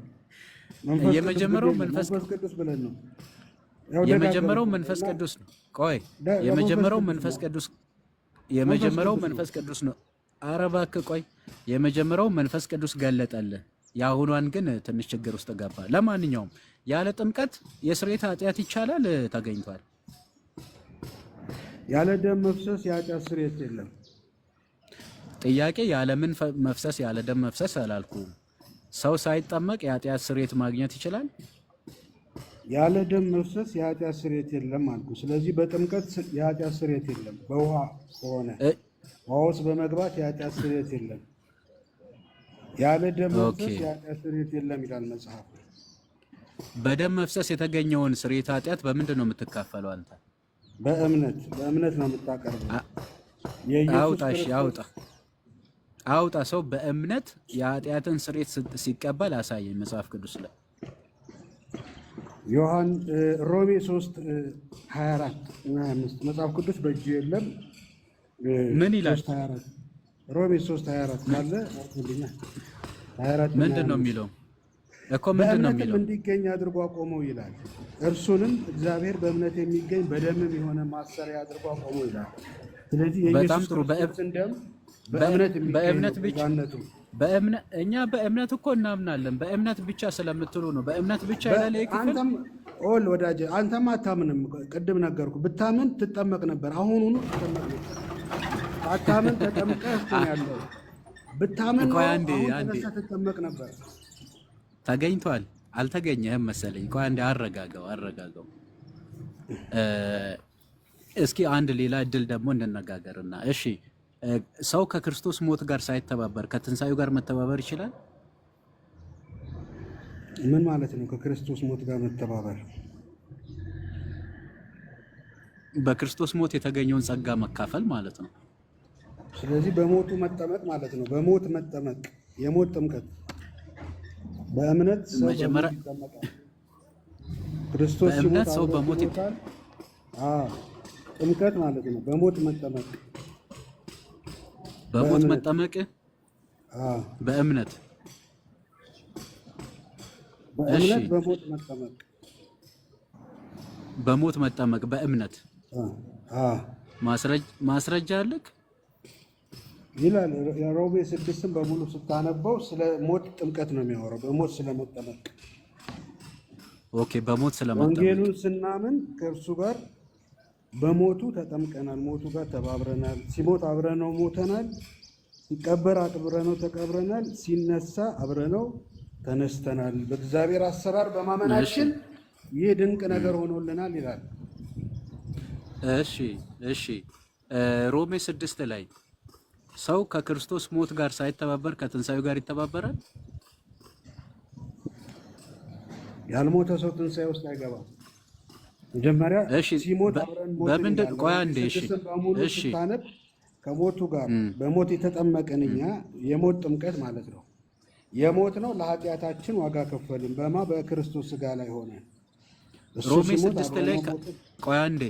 የመጀመሪያው መንፈስ ቅዱስ ብለን ነው። የመጀመሪያው መንፈስ ቅዱስ ነው። ቆይ የመጀመሪያው መንፈስ ቅዱስ ነው። ኧረ እባክህ ቆይ የመጀመሪያው መንፈስ ቅዱስ ገለጠልህ። የአሁኗን ግን ትንሽ ችግር ውስጥ ገባ። ለማንኛውም ያለ ጥምቀት የስርየት ኃጢአት ይቻላል? ተገኝቷል። ያለ ደም መፍሰስ የኃጢአት ስርየት የለም። ጥያቄ ያለ ምን መፍሰስ? ያለ ደም መፍሰስ አላልኩም። ሰው ሳይጠመቅ የኃጢአት ስርየት ማግኘት ይችላል? ያለ ደም መፍሰስ የኃጢአት ስርየት የለም አልኩ። ስለዚህ በጥምቀት የኃጢአት ስርየት የለም። በውሃ ከሆነ ውሃ ውስጥ በመግባት የኃጢአት ስርየት የለም። ያለ ደም መፍሰስ የኃጢአት ስርየት የለም ይላል መጽሐፍ። በደም መፍሰስ የተገኘውን ስርየት ኃጢአት በምንድን ነው የምትካፈለው አንተ? በእምነት ነው የምታቀርበው። አውጣ እሺ አውጣ። ሰው በእምነት የኃጢአትን ስርየት ሲቀበል አሳየኝ መጽሐፍ ቅዱስ ላይ። ሮሜ 3:24 እና 25 መጽሐፍ ቅዱስ በእጅ የለም። ምን ይላል? ሮሜ 3:24 ካለ አርኩልኛ። 24 ምንድን ነው የሚለው እኮ? ምንድን ነው የሚለው? እንዲገኝ አድርጎ አቆመው ይላል። እርሱንም እግዚአብሔር በእምነት የሚገኝ በደምም የሆነ ማሰሪያ አድርጎ አቆመው ይላል። ስለዚህ በጣም ጥሩ። በእምነት ብቻ እኛ በእምነት እኮ እናምናለን። በእምነት ብቻ ስለምትሉ ነው። በእምነት ብቻ ይላል ይክፈል። ወዳጄ አንተማ አታምንም። ቅድም ነገርኩ። ብታምን ትጠመቅ ነበር። አሁኑኑ ትጠመቅ ነበር። አታምን ተጠምቀህ እኮ ያለው። ብታምን ነው አሁን ትጠመቅ ነበር። ተገኝቷል። አልተገኘህም መሰለኝ። ቆይ አንዴ አረጋጋው። እስኪ አንድ ሌላ እድል ደግሞ እንነጋገርና እሺ ሰው ከክርስቶስ ሞት ጋር ሳይተባበር ከትንሳኤው ጋር መተባበር ይችላል? ምን ማለት ነው? ከክርስቶስ ሞት ጋር መተባበር በክርስቶስ ሞት የተገኘውን ጸጋ መካፈል ማለት ነው። ስለዚህ በሞቱ መጠመቅ ማለት ነው። በሞት መጠመቅ፣ የሞት ጥምቀት በእምነት ሰው መጀመሪያ ይጠመቃል። ክርስቶስ በእምነት ሰው በሞት ይጠመቃል። ጥምቀት ማለት ነው። በሞት መጠመቅ፣ በሞት መጠመቅ፣ በእምነት በእምነት በሞት መጠመቅ፣ በሞት መጠመቅ በእምነት ማስረጃ አለክ ይላል። ሮሜ 6ን በሙሉ ስታነበው ስለ ሞት ጥምቀት ነው የሚያወራው። በሞት ስለመጠመቅ ኦኬ፣ በሞት ስለመጠመቅ ወንጌሉን ስናምን ከእርሱ ጋር በሞቱ ተጠምቀናል፣ ሞቱ ጋር ተባብረናል። ሲሞት አብረነው ሞተናል፣ ሲቀበር አብረነው ተቀብረናል፣ ሲነሳ አብረነው ተነስተናል። በእግዚአብሔር አሰራር በማመናችን ይህ ድንቅ ነገር ሆኖልናል ይላል። እሺ ሮሜ 6 ላይ ሰው ከክርስቶስ ሞት ጋር ሳይተባበር ከትንሳኤው ጋር ይተባበራል? ያልሞተ ሰው ትንሳኤ ውስጥ አይገባም። መጀመሪያ ሲሞት አብረን ሞት በምንድን ቆይ አንዴ እሺ ስታነብ ከሞቱ ጋር በሞት የተጠመቅን እኛ የሞት ጥምቀት ማለት ነው። የሞት ነው ለኃጢአታችን ዋጋ ከፈልን በማ በክርስቶስ ስጋ ላይ ሆነ። ሮሜ 6 ላይ ቆይ አንዴ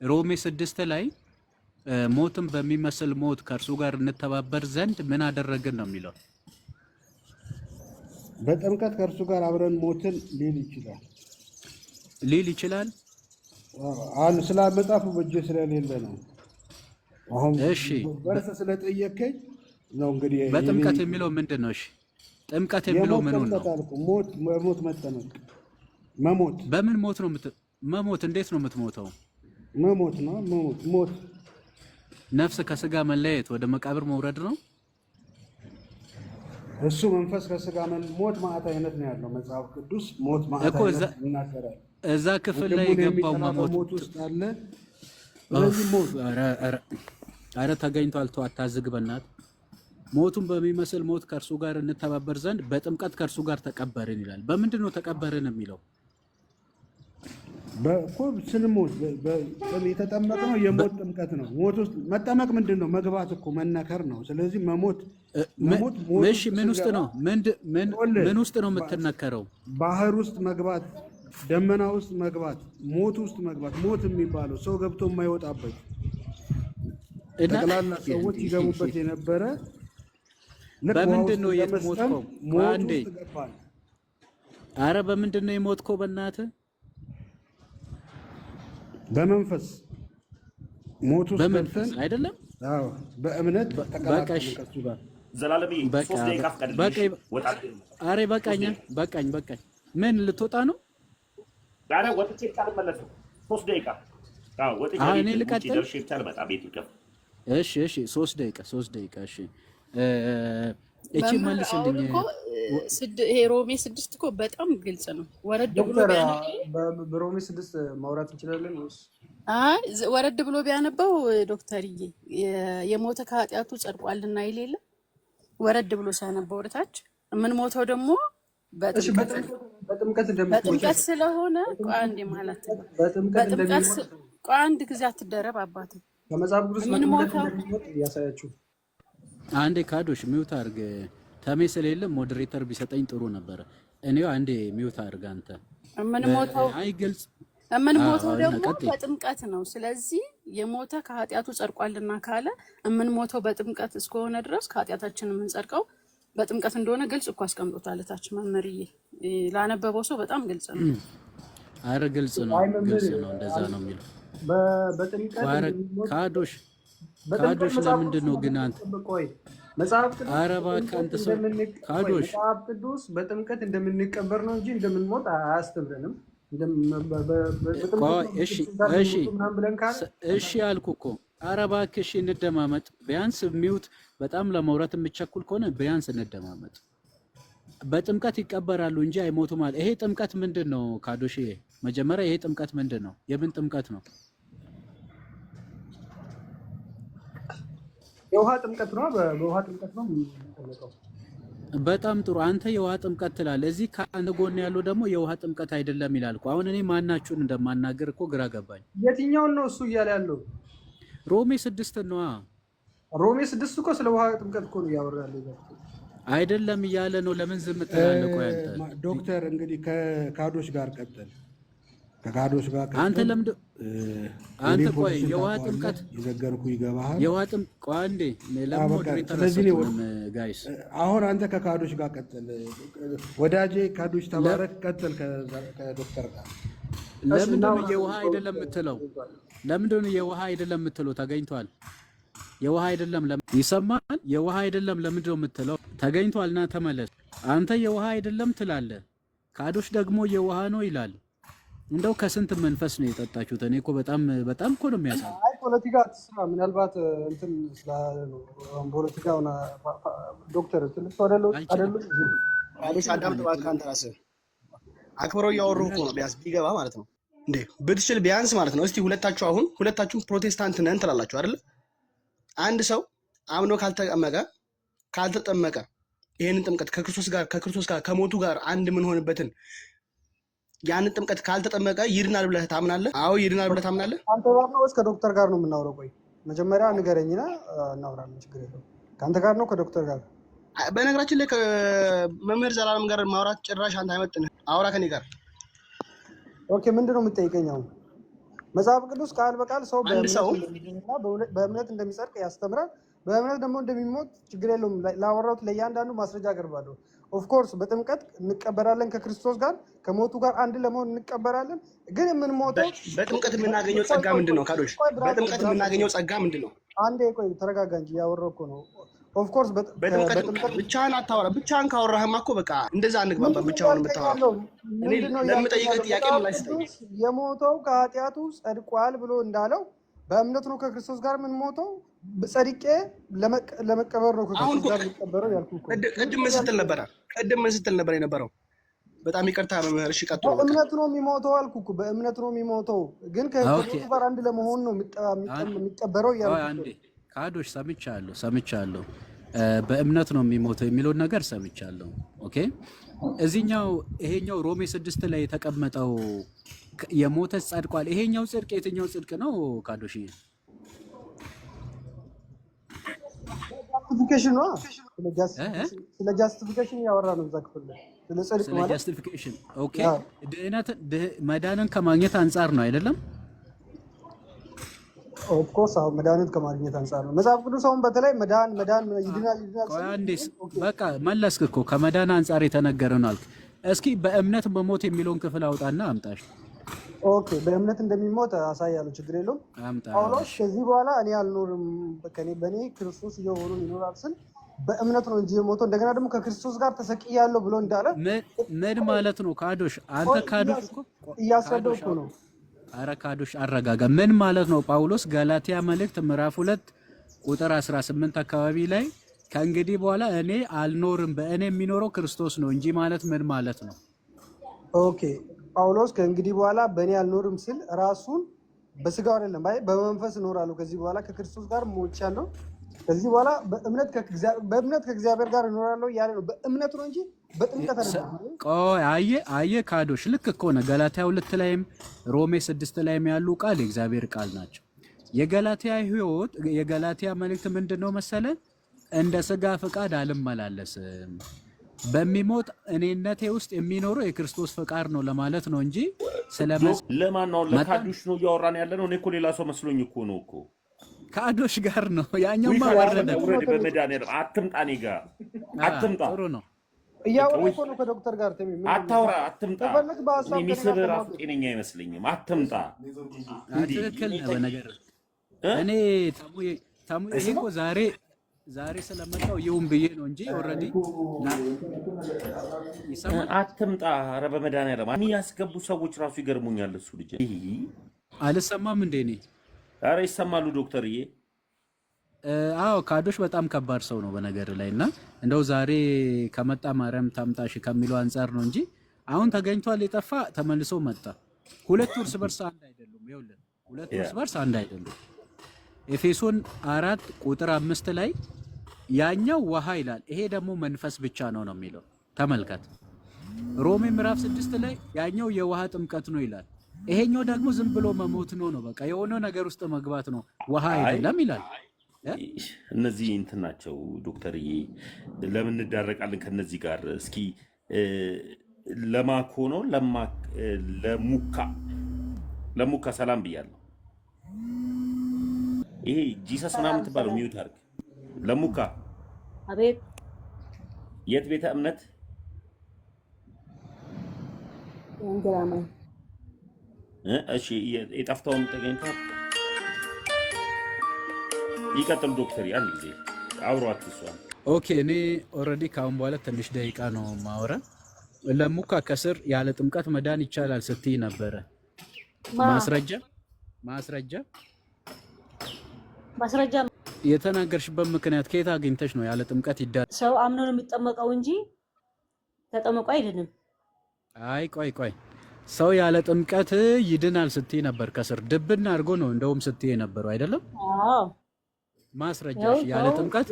ሮሜ 6 ላይ ሞትም በሚመስል ሞት ከእርሱ ጋር እንተባበር ዘንድ ምን አደረግን ነው የሚለው። በጥምቀት ከእርሱ ጋር አብረን ሞትን ሊል ይችላል። አሁን ስለ መጽሐፉ በእጄ ስለሌለ ነው። አሁን እሺ በርሰ ስለጠየቀኝ ነው። እንግዲህ በጥምቀት የሚለው ምንድን ነው? እሺ ጥምቀት የሚለው ምን ነው? ሞት መጠመቅ መሞት። በምን ሞት ነው መሞት? እንዴት ነው የምትሞተው? መሞት ነው። ሞት ነፍስ ከስጋ መለየት ወደ መቃብር መውረድ ነው። እሱ መንፈስ ከስጋ ሞት ማዕት አይነት ነው ያለው መጽሐፍ ቅዱስ። ሞት ማዕት አይነት ይናገራል። እዛ ክፍል ላይ የገባው ሞት ውስጥ አለ። ስለዚህ ሞት አረ ተገኝቷል። ተው አታዝግ በእናትህ። ሞቱን በሚመስል ሞት ከእርሱ ጋር እንተባበር ዘንድ በጥምቀት ከእርሱ ጋር ተቀበርን ይላል። በምንድን ነው ተቀበርን የሚለው? በኮብ ስንሞት የተጠመቅነው የሞት ጥምቀት ነው። ሞት ውስጥ መጠመቅ ምንድን ነው? መግባት እኮ መነከር ነው። ስለዚህ መሞት እሺ ምን ውስጥ ነው? ምን ውስጥ ነው የምትነከረው? ባህር ውስጥ መግባት፣ ደመና ውስጥ መግባት፣ ሞት ውስጥ መግባት። ሞት የሚባለው ሰው ገብቶ የማይወጣበት ጠቅላላ ሰዎች ይገቡበት የነበረ በምንድን ነው የሞትከው? አንዴ አረ በምንድን ነው የሞትከው? በእናትህ በመንፈስ ሞት ውስጥ ገብተን አይደለም? አዎ በእምነት ተቀላቀልን ከሱ ጋር። ዘላለሚ 3 ደቂቃ ፈቀድልኝ። አረ በቃኝ። ምን ልትወጣ ነው? ዳራ ወጥቼ ካልመለስ 3 ደቂቃ ወጥቼ እኔ ልቀጥል። ደርሼ ካልመጣ ቤት ይከፍ። እሺ 3 ደቂቃ እሺ እቺ መልስልኝ። ይሄ ሮሜ 6 እኮ በጣም ግልጽ ነው። ወረድ ብሎ በሮሜ 6 ማውራት እንችላለን ወይስ? ወረድ ብሎ ቢያነበው ዶክተርዬ የሞተ ከኃጢአቱ ጸድቋልና ይሌለ ወረድ ብሎ ሲያነበው ወደታች የምንሞተው ደግሞ በጥምቀት ስለሆነ አንዴ ማለት ነው። በጥምቀት አንድ ጊዜ አትደረብ አባቴ ከመጽሐፍ ቅዱስ ምን ያሳያችሁ። አንዴ ካዶሽ ሚውት አድርግ። ተሜ ስለሌለ ሞዴሬተር ቢሰጠኝ ጥሩ ነበር። እኔው አንዴ ሚውት አድርግ አንተ። የምንሞተው ደግሞ በጥምቀት ነው። ስለዚህ የሞተ ከኃጢአቱ ጸድቋልና ካለ የምንሞተው በጥምቀት እስከሆነ ድረስ ከኃጢአታችን የምንጸድቀው በጥምቀት እንደሆነ ግልጽ እኮ አስቀምጦታል ታች መምህርዬ። ላነበበው ሰው በጣም ግልጽ ነው። አረ ግልጽ ነው። እንደዛ ነው የሚለው በጥምቀት ካዶሽ ለምንድን ነው ግን አንተ መጽሐፍ ቅዱስ በጥምቀት እንደምንቀበር ነው እንጂ እንደምንሞት አያስተምረንም። እሺ አልኩ እኮ። ኧረ እባክህ እሺ እንደማመጥ። ቢያንስ ሚውት በጣም ለመውራት የምቸኩል ከሆነ ቢያንስ እንደማመጥ። በጥምቀት ይቀበራሉ እንጂ አይሞቱ ማለት ይሄ ጥምቀት ምንድን ነው? ካዶሽ መጀመሪያ ይሄ ጥምቀት ምንድን ነው? የምን ጥምቀት ነው? የውሃ ጥምቀት ነው። በውሃ ጥምቀት ነው የሚጠመቀው። በጣም ጥሩ። አንተ የውሃ ጥምቀት ትላለህ። እዚህ ከአንድ ጎን ያለው ደግሞ የውሃ ጥምቀት አይደለም ይላል እኮ። አሁን እኔ ማናችሁን እንደማናገር እኮ ግራ ገባኝ። የትኛውን ነው እሱ እያለ ያለው? ሮሜ 6 ነዋ። ሮሜ 6 እኮ ስለ ውሃ ጥምቀት እኮ ነው እያወራ ያለው። አይደለም እያለ ነው። ለምን ዝም ትላለህ? ቆይ አንተ ዶክተር እንግዲህ ከካዶች ጋር ቀጥል። ከካዶች ጋር ቀጥል። አንተ ለምን አንተ ቆይ የውሃ ጥምቀት የዘገርኩ ይገባሃል። የውሃ ጥምቀት ቆይ አንዴ ለምን ጋይስ አሁን አንተ ከካዶች ጋር ቀጥል። ወዳጄ ካዶች ተባረክ። ቀጥል ከዶክተር ጋር። ለምንድን ነው የውሃ አይደለም የምትለው? ለምንድን ነው የውሃ አይደለም የምትለው? ተገኝቷል። የውሃ አይደለም ይሰማል። የውሃ አይደለም ለምንድን ነው የምትለው? ተገኝቷልና ተመለስ። አንተ የውሃ አይደለም ትላለህ፣ ካዶች ደግሞ የውሃ ነው ይላል። እንደው ከስንት መንፈስ ነው የጠጣችሁት? እኔ እኮ በጣም እኮ ነው የሚያሳው። አይ ፖለቲካ ትስራ ምናልባት እንትን ፖለቲካውን ዶክተር ትልቅ አይደለም አዲስ አዳም ተባካ አንተ ራስህ አክብረው እያወሩ እኮ ነው። ቢያንስ ቢገባ ማለት ነው እንዴ ብትችል ቢያንስ ማለት ነው። እስቲ ሁለታችሁም ፕሮቴስታንት ነን ትላላችሁ አይደል? አንድ ሰው አምኖ ካልተጠመቀ ይሄንን ጥምቀት ከክርስቶስ ጋር ከሞቱ ጋር አንድ ምን ሆንበትን ያንን ጥምቀት ካልተጠመቀ ይድናል ብለህ ታምናለህ? አዎ ይድናል ብለህ ታምናለህ? አንተ ጋር ነው ወይስ ከዶክተር ጋር ነው የምናወራው? ቆይ መጀመሪያ ንገረኝና እናወራለን። ችግር የለውም። ከአንተ ጋር ነው ከዶክተር ጋር? በነገራችን ላይ ከመምህር ዘላለም ጋር ማውራት ጭራሽ አንተ አይመጥንህ። አውራ ከኔ ጋር። ኦኬ ምንድን ነው የምትጠይቀኝ አሁን? መጽሐፍ ቅዱስ ቃል በቃል ሰው በእምነት እንደሚጸድቅ ያስተምራል። በእምነት ደግሞ እንደሚሞት ችግር የለውም። ላወራሁት ለእያንዳንዱ ማስረጃ አቀርባለሁ። ኦፍኮርስ በጥምቀት እንቀበራለን ከክርስቶስ ጋር ከሞቱ ጋር አንድ ለመሆን እንቀበራለን። ግን የምንሞተው በጥምቀት የምናገኘው ጸጋ ምንድን ነው? ካዶሽ በጥምቀት የምናገኘው ጸጋ ምንድን ነው? አንዴ ቆይ ተረጋጋ እንጂ ያወራሁ እኮ ነው። ኦፍኮርስ በጥምቀት ብቻህን አታወራ። ብቻህን ካወራህማ እኮ በቃ እንደዛ አንግባባ። ብቻውን የምታወራ እኔ ለምጠይቀህ ጥያቄ ምላሽ ስጠኝ። የሞተው ከኃጢአቱ ጸድቋል ብሎ እንዳለው በእምነት ነው ከክርስቶስ ጋር የምንሞተው። ጸድቄ ለመቀበር ነው ከክርስቶስ ጋር የሚቀበረው ያልኩህ እኮ። ቅድም ምን ስትል ነበር የነበረው? በጣም ይቅርታ መምህር። እሺ ቀጥሎ። በእምነት ነው የሚሞተው አልኩህ እኮ። በእምነት ነው የሚሞተው ግን ከክርስቶስ ጋር አንድ ለመሆን ነው የሚቀበረው ያልኩህ እኮ። ካዶሽ ሰምቻለሁ። በእምነት ነው የሚሞተው የሚለውን ነገር ሰምቻለሁ። ኦኬ ይሄኛው ሮሜ 6 ላይ የተቀመጠው የሞተ ጸድቋል። ይሄኛው ጽድቅ የትኛው ጽድቅ ነው ካዶሽ? ጃስቲፊኬሽን ነው። ስለ ጃስቲፊኬሽን ያወራ ነው እዛ ክፍል ላይ ስለ ጽድቅ ማለት ጃስቲፊኬሽን። ኦኬ መዳንን ከማግኘት አንጻር ነው አይደለም? ኦፍኮርስ አሁን መድኃኒት ከማግኘት አንጻር ነው። መጽሐፍ ቅዱስ አሁን በተለይ መዳን ይድናል። በቃ መለስክ እኮ ከመዳን አንጻር የተነገረ ነው አልክ። እስኪ በእምነት መሞት የሚለውን ክፍል አውጣና አምጣሽ። ኦኬ በእምነት እንደሚሞት አሳያለሁ። ችግር የለውም። ጳውሎስ ከዚህ በኋላ እኔ አልኖርም በእኔ ክርስቶስ እየሆኑ ይኖራል ስል በእምነት ነው እንጂ የሞተው እንደገና ደግሞ ከክርስቶስ ጋር ተሰቅያለሁ ብሎ እንዳለ ምን ማለት ነው? ካዶሽ አንተ ካዶሽ እኮ እያስረዳሁ እኮ ነው። አረ ካዶሽ አረጋጋ። ምን ማለት ነው? ጳውሎስ ገላትያ መልእክት ምዕራፍ 2 ቁጥር 18 አካባቢ ላይ ከእንግዲህ በኋላ እኔ አልኖርም በእኔ የሚኖረው ክርስቶስ ነው እንጂ ማለት ምን ማለት ነው? ኦኬ ጳውሎስ ከእንግዲህ በኋላ በእኔ አልኖርም ስል ራሱን በስጋው አይደለም በመንፈስ እኖራለሁ። ከዚህ በኋላ ከክርስቶስ ጋር ሞቻለሁ። ከዚህ በኋላ በእምነት ከእግዚአብሔር ጋር እኖራለሁ እያለ ነው። በእምነት ነው እንጂ በጥምቀት አይደለም። ቆይ አየህ ካዶሽ ልክ እኮ ነው። ገላትያ 2 ላይም ሮሜ 6 ላይም ያሉ ቃል የእግዚአብሔር ቃል ናቸው። የገላትያ መልእክት ምንድነው መሰለ? እንደ ስጋ ፈቃድ አልመላለስም፣ በሚሞት እኔነቴ ውስጥ የሚኖረው የክርስቶስ ፈቃድ ነው ለማለት ነው እንጂ ለማን ነው? ለካዶሽ ነው እያወራን ያለ ነው። እኔ እኮ ሌላ ሰው መስሎኝ እኮ ነው እኮ ካዶሽ ጋር ነው። ያኛውማ ወረደ። በመድኃኒዓለም አትምጣ፣ እኔ ጋር አትምጣ። ጥሩ ነው። እያወራሁ እኮ ነው ከዶክተር ጋር አታውራ፣ አትምጣ። የሚስብ ራሱ ጤነኛ አይመስለኝም። አትምጣ። ትክክል ነህ። በነገር እኔ ታሙ ይሄ እኮ ዛሬ ስለመጣው ይሁን ብዬ ነው እንጂ ኦልሬዲ አትምጣ። ኧረ በመድኃኒዓለም የሚያስገቡ ሰዎች ራሱ ይገርሙኛል። እሱ ልጅ አልሰማም እንዴ? እኔ ኧረ ይሰማሉ ዶክተርዬ። አዎ ካዶሽ በጣም ከባድ ሰው ነው በነገር ላይ እና እንደው ዛሬ ከመጣ ማርያም ታምጣሽ ከሚለው አንፃር ነው እንጂ አሁን ተገኝቷል የጠፋ ተመልሶ መጣ። ሁለቱ እርስ በርስ አንድ አይደሉም። ይኸውልህ ሁለቱ እርስ በርስ አንድ አይደሉም። ኤፌሶን 4 ቁጥር 5 ላይ ያኛው ውሃ ይላል፣ ይሄ ደግሞ መንፈስ ብቻ ነው የሚለው ተመልከት። ሮሜ ምዕራፍ 6 ላይ ያኛው የውሃ ጥምቀት ነው ይላል፣ ይሄኛው ደግሞ ዝም ብሎ መሞት ነው በቃ የሆነ ነገር ውስጥ መግባት ነው ውሃ አይደለም ይላል። እነዚህ እንትን ናቸው ዶክተርዬ፣ ለምን እንዳረቃለን ከነዚህ ጋር? እስኪ ለማኮ ነው ለሙካ ሰላም ብያለሁ። ይሄ ጂሰስ ምናምን የምትባለው ሚዩት አድርግ። ለሙካ አቤት። የት ቤተ እምነት? እንግራማ። እሺ የጠፍታውን ተገኝታ ይቀጥል ዶክተር። ያን ጊዜ አውሯት እሷን። ኦኬ እኔ ኦልሬዲ ካሁን በኋላ ትንሽ ደቂቃ ነው ማውራ። ለሙካ ከስር ያለ ጥምቀት መዳን ይቻላል ስትይ ነበረ። ማስረጃ የተናገርሽበት ምክንያት ከየት አግኝተሽ ነው? ያለ ጥምቀት ይዳል ሰው አምኖ ነው የሚጠመቀው እንጂ ተጠመቀ አይደለም። አይ ቆይ ሰው ያለ ጥምቀት ይድናል ስትይ ነበር። ከስር ድብና አድርጎ ነው እንደውም ስትይ ነበረው አይደለም? አዎ ማስረጃሽ ያለ ጥምቀት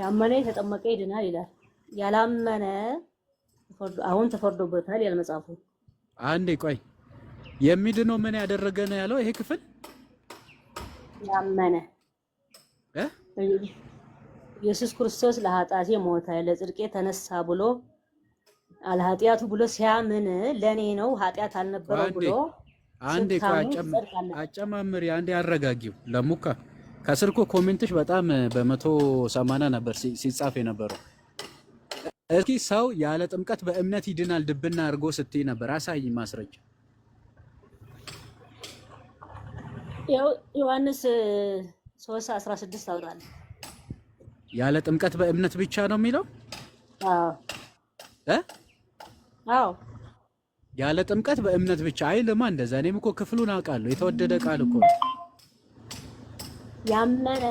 ያመነ የተጠመቀ ይድናል ይላል። ያላመነ አሁን ተፈርዶበታል ያለ መጽሐፉ። አንዴ ቆይ የሚድነው ምን ያደረገ ነው ያለው ይሄ ክፍል? ያመነ ኢየሱስ ክርስቶስ ለኃጢአቴ ሞተ ለጽድቄ ተነሳ ብሎ አልኃጢአቱ ብሎ ሲያምን ለኔ ነው ኃጢአት አልነበረው ብሎ አንዴ ቆይ አጨማምሪ አንዴ አረጋጊው። ለሙካ ከስር እኮ ኮሜንትሽ በጣም በ180 ነበር ሲጻፍ የነበረው። እስኪ ሰው ያለ ጥምቀት በእምነት ይድናል ድብና አድርጎ ስትይ ነበር። አሳይ ማስረጃ። ዮሐንስ 3:16 አውጣል። ያለ ጥምቀት በእምነት ብቻ ነው የሚለው? አዎ ያለ ጥምቀት በእምነት ብቻ አይልማ እንደዛ። እኔም እኮ ክፍሉን አውቃለሁ። የተወደደ ቃል እኮ ያመነ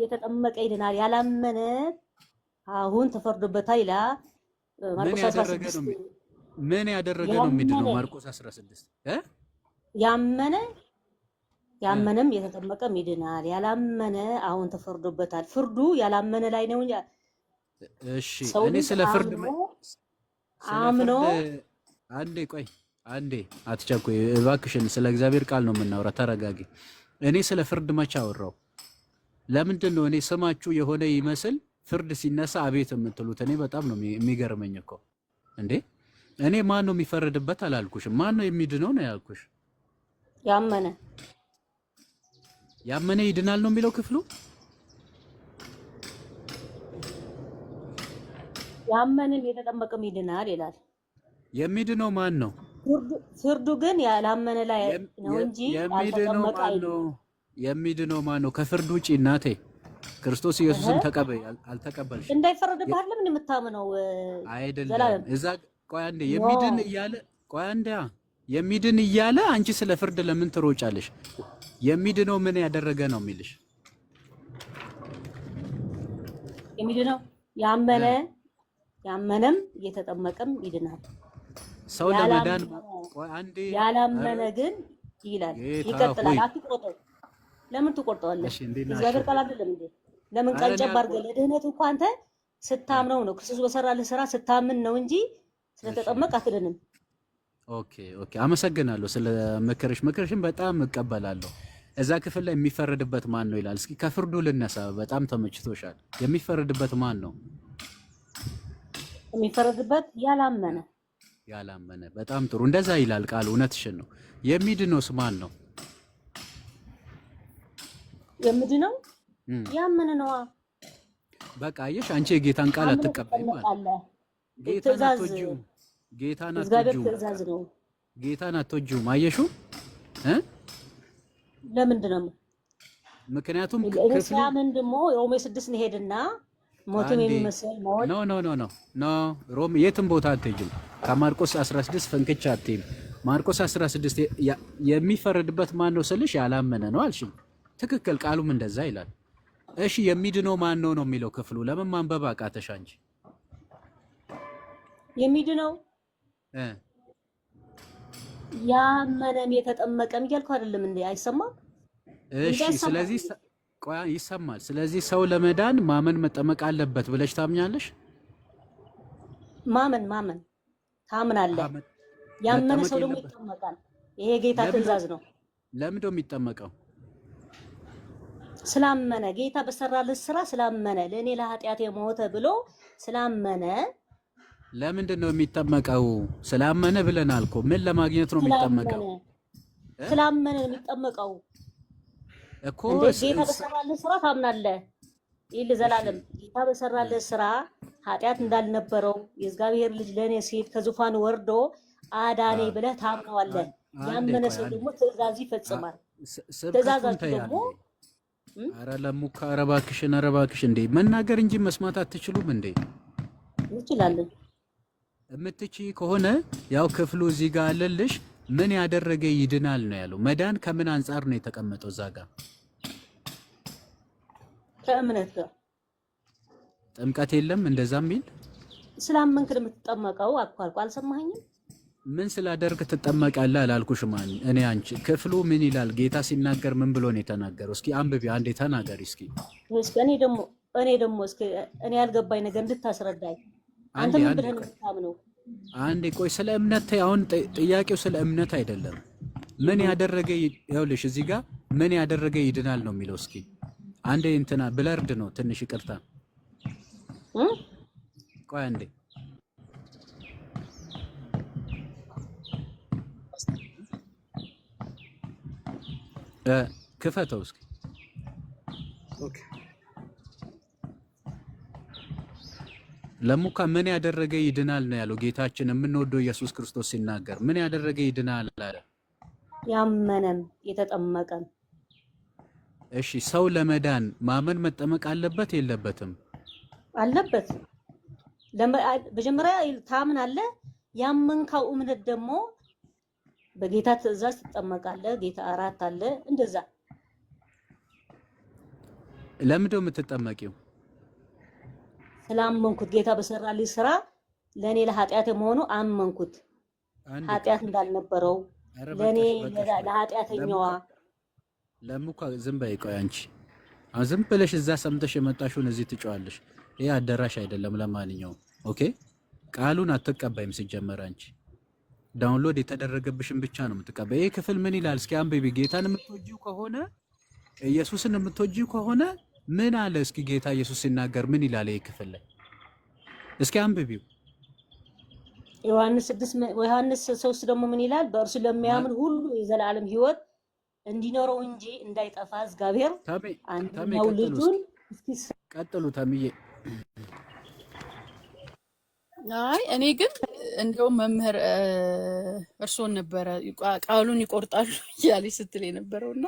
የተጠመቀ ይድናል፣ ያላመነ አሁን ተፈርዶበታል ይላል። ማርቆስ 16 ምን ያደረገ ነው የሚድነው? ማርቆስ 16 ያመነም የተጠመቀም ይድናል፣ ያላመነ አሁን ተፈርዶበታል። ፍርዱ ያላመነ ላይ ነው እንጂ። እሺ እኔ ስለ ፍርድ አምኖ አንዴ ቆይ አንዴ አትቸኩይ እባክሽን። ስለ እግዚአብሔር ቃል ነው የምናወራ፣ ተረጋጊ። እኔ ስለ ፍርድ መቼ አወራው? ለምንድን ነው እኔ ስማችሁ የሆነ ይመስል ፍርድ ሲነሳ አቤት የምትሉት? እኔ በጣም ነው የሚገርመኝ እኮ እንዴ። እኔ ማን ነው የሚፈረድበት አላልኩሽም። ማን ነው የሚድነው ነው ያልኩሽ። ያመነ ይድናል ነው የሚለው ክፍሉ። ያመነም የተጠመቀም ይድናል ይላል። የሚድነው ማን ነው? ፍርዱ ግን ያላመነ ላይ ነው እንጂ ያልተጠመቀ አይደለም። የሚድነው ማን ነው? ከፍርድ ውጪ እናቴ ክርስቶስ ኢየሱስን ተቀበይ አልተቀበልሽ እንዳይፈረድብህ አይደለም የምታምነው አይደለም። እዛ ቆይ አንዴ የሚድን እያለ አንቺ ስለ ፍርድ ለምን ትሮጫለሽ? የሚድነው ምን ያደረገ ነው የሚልሽ? የሚድነው ያመነም እየተጠመቀም ይድናል። ሰው ለመዳን ያላመነ ግን ይላል ይቀጥላል። አትቆርጠው። ለምን ትቆርጠዋለሽ? እግዚአብሔር ቃል አይደለም እንዴ? ለምን ቀንጨብ አድርገህ ለድህነት እንኳን አንተ ስታምነው ነው ክርስቶስ በሰራልህ ስራ ስታምን ነው እንጂ ስለተጠመቅ አትድንም። ኦኬ አመሰግናለሁ ስለ ምክርሽን በጣም እቀበላለሁ። እዛ ክፍል ላይ የሚፈረድበት ማን ነው ይላል። እስኪ ከፍርዱ ልነሳ። በጣም ተመችቶሻል። የሚፈረድበት ማን ነው? የሚፈረድበት ያላመነ በጣም ጥሩ። እንደዛ ይላል ቃል። እውነትሽን ነው። የሚድነውስ ማን ነው? የሚድነው ያመነ ነው። በቃ አየሽ፣ አንቺ የጌታን ቃል አትቀበይም ማለት ጌታን አትወጂውም። አየሽው ለምንድን ነው? ምክንያቱም ክርስቲያን ደግሞ ሮሜ 6 እንሄድና ሞትን የሚመስል ሞት ኖ ሮም የትም ቦታ አትሄጂም። ከማርቆስ 16 ፈንክቻ አትይም። ማርቆስ 16 የሚፈረድበት ማን ነው ስልሽ ያላመነ ነው አልሽኝ። ትክክል፣ ቃሉም እንደዛ ይላል። እሺ የሚድነው ማን ነው ነው የሚለው ክፍሉ። ለምን ማንበብ አቃተሽ አንቺ? የሚድነው ያመነም የተጠመቀም እያልኩ አይደለም እንዴ? አይሰማም? እሺ ስለዚህ ቆያ ይሰማል። ስለዚህ ሰው ለመዳን ማመን መጠመቅ አለበት ብለሽ ታምኛለሽ? ማመን ታምናለህ። ያመነ ሰው ደግሞ ይጠመቃል። ይሄ ጌታ ትእዛዝ ነው። ለምን ነው የሚጠመቀው? ስላመነ ጌታ በሰራለት ስራ ስላመነ ለእኔ ለኃጢአት የሞተ ብሎ ስላመነ። ለምንድን ነው የሚጠመቀው? ስላመነ ብለናል እኮ። ምን ለማግኘት ነው የሚጠመቀው? ስላመነ ነው የሚጠመቀው እኮ። ጌታ በሰራለት ስራ ታምናለህ። ይህ ለዘላለም ጌታ በሰራለት ስራ ኃጢአት እንዳልነበረው የእግዚአብሔር ልጅ ለእኔ ሲል ከዙፋን ወርዶ አዳኔ ብለህ ታምነዋለህ። ያመነ ሰው ደግሞ ትእዛዝ ይፈጽማል። ትእዛዛችሁ ደግሞ ኧረ ለሙካ ኧረ እባክሽ እንዴ መናገር እንጂ መስማት አትችሉም እንዴ? እንችላለን። እምትችይ ከሆነ ያው ክፍሉ እዚህ ጋር አለልሽ። ምን ያደረገ ይድናል ነው ያለው። መዳን ከምን አንጻር ነው የተቀመጠው እዛ ጋር? ከእምነት ጋር። ጥምቀት የለም እንደዛ የሚል? ስላመንክ ነው የምትጠመቀው አልኩ። አልሰማኸኝም? ምን ስላደርግ ትጠመቃለህ አላልኩሽም? እኔ አንቺ ክፍሉ ምን ይላል? ጌታ ሲናገር ምን ብሎ ነው የተናገረው? እስኪ አንብቢ አንዴ ተናገሪ እስኪ። እኔ ደግሞ እስኪ እኔ ያልገባኝ ነገር እንድታስረዳኝ። አንተ ምን ብለህ ነው የምታምነው? አንዴ ቆይ፣ ስለ እምነት አሁን ጥያቄው ስለ እምነት አይደለም። ምን ያደረገ ይኸውልሽ፣ እዚህ ጋር ምን ያደረገ ይድናል ነው የሚለው። እስኪ አንዴ እንትና ብለርድ ነው ትንሽ ይቅርታ። ቆይ አንዴ ክፈተው እስኪ። ኦኬ ለሙካ ምን ያደረገ ይድናል ነው ያለው ጌታችን የምንወደው ኢየሱስ ክርስቶስ ሲናገር ምን ያደረገ ይድናል አለ? ያመነም የተጠመቀም። እሺ ሰው ለመዳን ማመን መጠመቅ አለበት የለበትም? አለበት። መጀመሪያ ታምናለህ። ያመንካው እምነት ደግሞ በጌታ ትእዛዝ ትጠመቃለህ። ጌታ አራት አለ እንደዛ። ለምንድን ነው የምትጠመቂው? ስላመንኩት ጌታ በሰራልኝ ስራ ለእኔ ለኃጢአት የመሆኑ አመንኩት። ኃጢአት እንዳልነበረው ለእኔ ለኃጢአተኛዋ። ለሙካ ዝም በይ ቆይ አንቺ አሁን ዝም ብለሽ እዛ ሰምተሽ የመጣሽውን እዚህ ትጫዋለሽ። ይሄ አዳራሽ አይደለም። ለማንኛውም ኦኬ፣ ቃሉን አትቀበይም ሲጀመር። አንቺ ዳውንሎድ የተደረገብሽን ብቻ ነው የምትቀበይ። ይሄ ክፍል ምን ይላል? እስኪ አንብቢ። ጌታን የምትወጂው ከሆነ ኢየሱስን የምትወጂው ከሆነ ምን አለ? እስኪ ጌታ ኢየሱስ ሲናገር ምን ይላል? ይሄ ክፍል ላይ እስኪ አንብቢው። ዮሐንስ 3 ደግሞ ምን ይላል? በእርሱ ለሚያምን ሁሉ የዘላለም ሕይወት እንዲኖረው እንጂ እንዳይጠፋ እግዚአብሔር አንድያው ልጁን። ቀጥሉ ተምዬ። አይ እኔ ግን እንደውም መምህር እርሶን ነበረ ቃሉን ይቆርጣሉ እያለች ስትል የነበረውና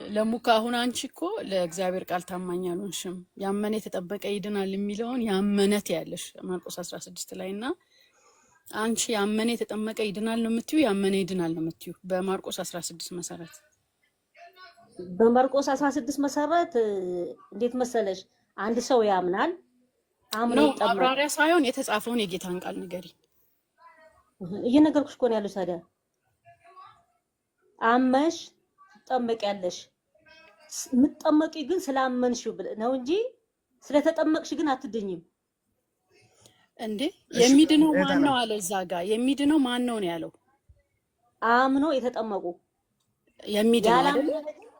ለሙካ አሁን አንቺ እኮ ለእግዚአብሔር ቃል ታማኝ አልሆንሽም። ያመነ የተጠበቀ ይድናል የሚለውን ያመነት ያለሽ ማርቆስ 16 ላይ እና አንቺ ያመነ የተጠመቀ ይድናል ነው የምትዩ? ያመነ ይድናል ነው የምትዩ? በማርቆስ 16 መሰረት በማርቆስ 16 መሰረት እንዴት መሰለሽ? አንድ ሰው ያምናል አምኖ ይጠመቃል። ማብራሪያ ሳይሆን የተጻፈውን የጌታን ቃል ንገሪ። እየነገርኩሽ እኮ ነው ያለው። ታዲያ አመሽ ትጠመቂያለሽ። የምትጠመቂ ግን ስላመንሽው ነው እንጂ ስለተጠመቅሽ ግን አትድኝም። እንዴ የሚድነው ማን ነው አለ እዛ ጋር። የሚድነው ማን ነው ያለው? አምኖ የተጠመቁ የሚድነው አይደል?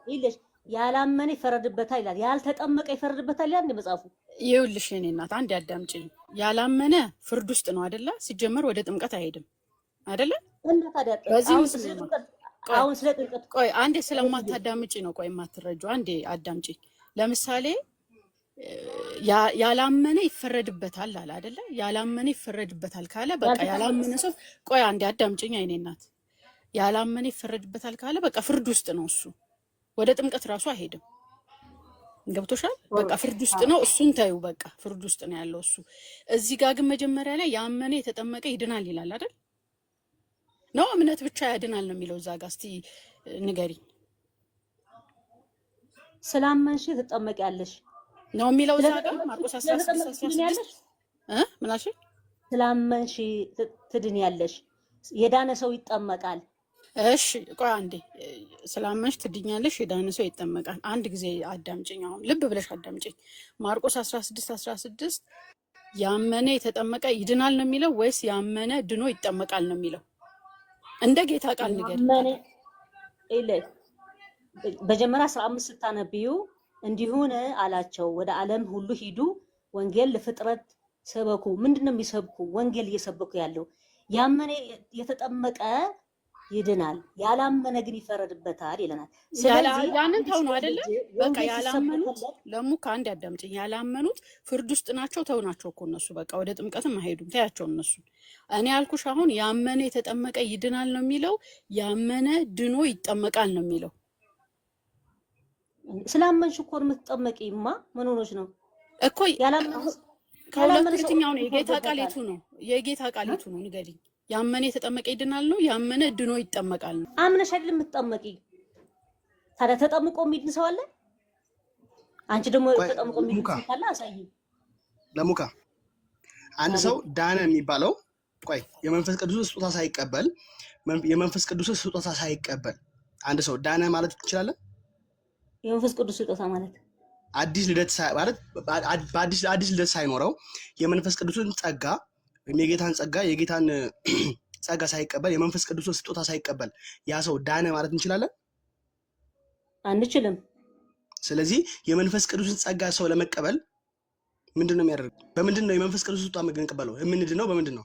ይልሽ ያላመነ ይፈረድበታል ይላል። ያልተጠመቀ ይፈረድበታል ይላል እንደ መጽሐፉ። ይኸውልሽ የእኔ እናት አንድ ያዳምጪኝ። ያላመነ ፍርድ ውስጥ ነው አይደለ? ሲጀመር ወደ ጥምቀት አይሄድም አይደለ? እና ታዲያ አሁን ስለ ጥምቀት ቆይ አንዴ ስለማታዳምጪ ነው። ቆይ የማትረጁ አንዴ አዳምጪኝ። ለምሳሌ ያላመነ ይፈረድበታል አለ አይደለ? ያላመነ ይፈረድበታል ካለ በቃ ያላመነ ሰው ቆይ አንዴ አዳምጪኝ አይኔ እናት። ያላመነ ይፈረድበታል ካለ በቃ ፍርድ ውስጥ ነው እሱ። ወደ ጥምቀት ራሱ አይሄድም። ገብቶሻል? በቃ ፍርድ ውስጥ ነው። እሱን ታዩ በቃ ፍርድ ውስጥ ነው ያለው እሱ። እዚህ ጋር ግን መጀመሪያ ላይ ያመነ የተጠመቀ ይድናል ይላል አይደል? ነው እምነት ብቻ ያድናል ነው የሚለው እዛ ጋር። እስቲ ንገሪኝ። ስላመንሽ ትጠመቂያለሽ ነው የሚለው እዛ ጋር ማርቆስ 16 ምን አልሽ? ስላመንሽ ትድኛለሽ፣ የዳነ ሰው ይጠመቃል። እሺ ቆይ አንዴ፣ ስላመንሽ ትድኛለሽ፣ የዳነ ሰው ይጠመቃል። አንድ ጊዜ አዳምጪኝ፣ አሁን ልብ ብለሽ አዳምጪኝ። ማርቆስ 16 ያመነ የተጠመቀ ይድናል ነው የሚለው ወይስ ያመነ ድኖ ይጠመቃል ነው የሚለው? እንደ ጌታ ቃል ንገር። በጀመራ 15 ስታነብዩ እንዲሁን አላቸው፣ ወደ ዓለም ሁሉ ሂዱ፣ ወንጌል ለፍጥረት ሰበኩ። ምንድነው የሚሰብኩ? ወንጌል እየሰበኩ ያለው። ያመነ የተጠመቀ ይድናል፣ ያላመነ ግን ይፈረድበታል ይለናል። ስለዚህ ያንን ተው ነው አይደለ? በቃ ያላመኑት ለሙካ አንድ ያዳምጪኝ፣ ያላመኑት ፍርድ ውስጥ ናቸው። ተው ናቸው እኮ እነሱ፣ በቃ ወደ ጥምቀትም አይሄዱም። ታያቸው እነሱ። እኔ ያልኩሽ አሁን ያመነ የተጠመቀ ይድናል ነው የሚለው፣ ያመነ ድኖ ይጠመቃል ነው የሚለው። ስላመንሽ እኮ የምትጠመቂማ ምን ሆነሽ ነው እኮ? ከሁለቱ የትኛው ነው የጌታ ቃል? የቱ ነው የጌታ ቃል? የቱ ነው ንገሪኝ። ያመነ የተጠመቀ ይድናል ነው፣ ያመነ ድኖ ይጠመቃል ነው? አምነሽ አይደል የምትጠመቂ? ታዲያ ተጠምቆ የሚድን ሰው አለ? አንቺ ደግሞ ተጠምቆ የሚድን ሰው ካለ አሳይ። ለሙካ አንድ ሰው ዳነ የሚባለው ቆይ የመንፈስ ቅዱስ ስጦታ ሳይቀበል አንድ ሰው ዳነ ማለት እንችላለን? የመንፈስ ቅዱስ ስጦታ ማለት አዲስ ልደት ማለት አዲስ ልደት ሳይኖረው የመንፈስ ቅዱስን ጸጋ የጌታን ጸጋ ሳይቀበል የመንፈስ ቅዱስን ስጦታ ሳይቀበል ያ ሰው ዳነ ማለት እንችላለን? አንችልም። ስለዚህ የመንፈስ ቅዱስን ጸጋ ሰው ለመቀበል ምንድነው የሚያደርገው? በምንድነው የመንፈስ ቅዱስ ስጦታ የምንቀበለው? የምንድነው በምንድነው?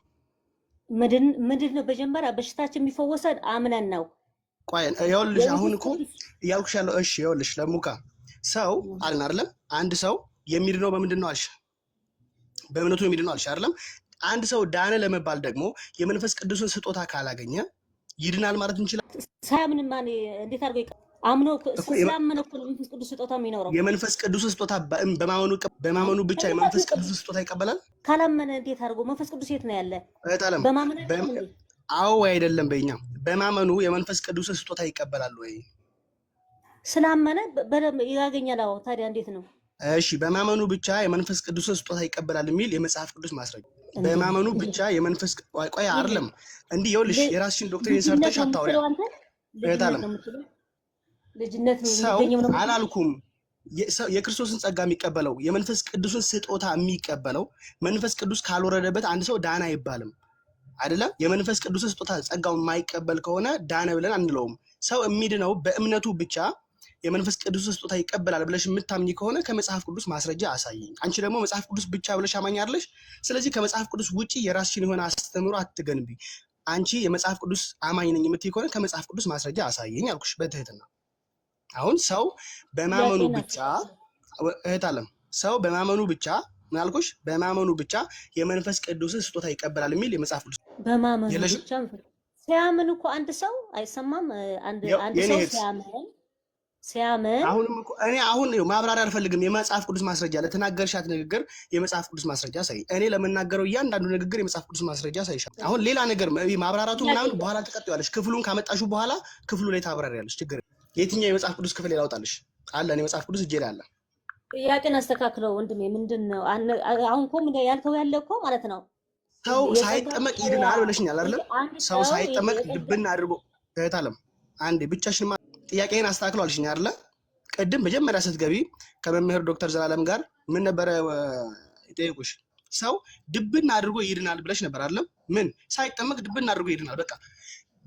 ምንድነው በጀመራ በሽታችን የሚፈወሰን አምነን ነው። ቆይ ይኸውልሽ አሁን እኮ እያልኩሽ ያለው እሺ ይኸውልሽ ለሙካ ሰው አልን አይደለም? አንድ ሰው የሚድነው በምንድነው አልሽ? በእምነቱ የሚድነው አልሽ አይደለም? አንድ ሰው ዳነ ለመባል ደግሞ የመንፈስ ቅዱስን ስጦታ ካላገኘ ይድናል ማለት እንችላለን? ሳያምን ማን እንዴት አድርጎ አምኖ ስላመነ እኮ የመንፈስ ቅዱስ ስጦታ የሚኖረው። የመንፈስ ቅዱስ ስጦታ በማመኑ ብቻ የመንፈስ ቅዱስ ስጦታ ይቀበላል? ካላመነ እንዴት አድርጎ? መንፈስ ቅዱስ የት ነው ያለ? በማመን አዎ አይደለም። በእኛ በማመኑ የመንፈስ ቅዱስ ስጦታ ይቀበላል ወይ? ስላመነ በደም ያገኛል። አዎ ታዲያ እንዴት ነው? እሺ በማመኑ ብቻ የመንፈስ ቅዱስ ስጦታ ይቀበላል የሚል የመጽሐፍ ቅዱስ ማስረጃ። በማመኑ ብቻ የመንፈስ ቆይ አይደለም እንዲህ ይኸውልሽ የራስሽን ዶክትሪን ሰርተሽ አታውሪያ። ልጅነት ነው አላልኩም። የክርስቶስን ጸጋ የሚቀበለው የመንፈስ ቅዱስን ስጦታ የሚቀበለው መንፈስ ቅዱስ ካልወረደበት አንድ ሰው ዳነ አይባልም አይደለም። የመንፈስ ቅዱስ ስጦታ ጸጋውን የማይቀበል ከሆነ ዳነ ብለን አንለውም። ሰው የሚድነው በእምነቱ ብቻ የመንፈስ ቅዱስ ስጦታ ይቀበላል ብለሽ የምታምኚ ከሆነ ከመጽሐፍ ቅዱስ ማስረጃ አሳይኝ። አንቺ ደግሞ መጽሐፍ ቅዱስ ብቻ ብለሽ አማኛለሽ። ስለዚህ ከመጽሐፍ ቅዱስ ውጪ የራስሽን የሆነ አስተምሮ አትገንቢ። አንቺ የመጽሐፍ ቅዱስ አማኝ ነኝ የምትይ ከሆነ ከመጽሐፍ ቅዱስ ማስረጃ አሳይኝ አልኩሽ በትህትና። አሁን ሰው በማመኑ ብቻ እህት አለም ሰው በማመኑ ብቻ ምን አልኩሽ? በማመኑ ብቻ የመንፈስ ቅዱስ ስጦታ ይቀበላል የሚል የመጽሐፍ ቅዱስ በማመኑ ብቻ ሲያምን እኮ አንድ ሰው አይሰማም። አንድ ሰው ሲያምን አሁን ማብራሪያ አልፈልግም። የመጽሐፍ ቅዱስ ማስረጃ ለተናገርሻት ንግግር የመጽሐፍ ቅዱስ ማስረጃ ሳይ እኔ ለመናገረው እያንዳንዱ ንግግር የመጽሐፍ ቅዱስ ማስረጃ ሳይሻል አሁን ሌላ ነገር ማብራራቱ ምናምን በኋላ ተቀጥያለሽ። ክፍሉን ካመጣሹ በኋላ ክፍሉ ላይ ታብራሪያለሽ። ችግር የትኛው የመጽሐፍ ቅዱስ ክፍል ላውጣልሽ? አለ እኔ መጽሐፍ ቅዱስ እጄ ላይ አለ። ጥያቄን አስተካክለው ወንድሜ። ምንድነው አሁን እኮ ምን ያልከው ያለ እኮ ማለት ነው ሰው ሳይጠመቅ ይድናል ብለሽኛል አይደል? ሰው ሳይጠመቅ ድብና አድርጎ እህታለም አንዴ ብቻሽን ጥያቄን አስተካክለው አልሽኝ አይደል? ቅድም መጀመሪያ ስትገቢ ከመምህር ዶክተር ዘላለም ጋር ምን ነበረ ይጠይቁሽ? ሰው ድብና አድርጎ ይድናል ብለሽ ነበር አይደል? ምን ሳይጠመቅ ድብና አድርጎ ይድናል። በቃ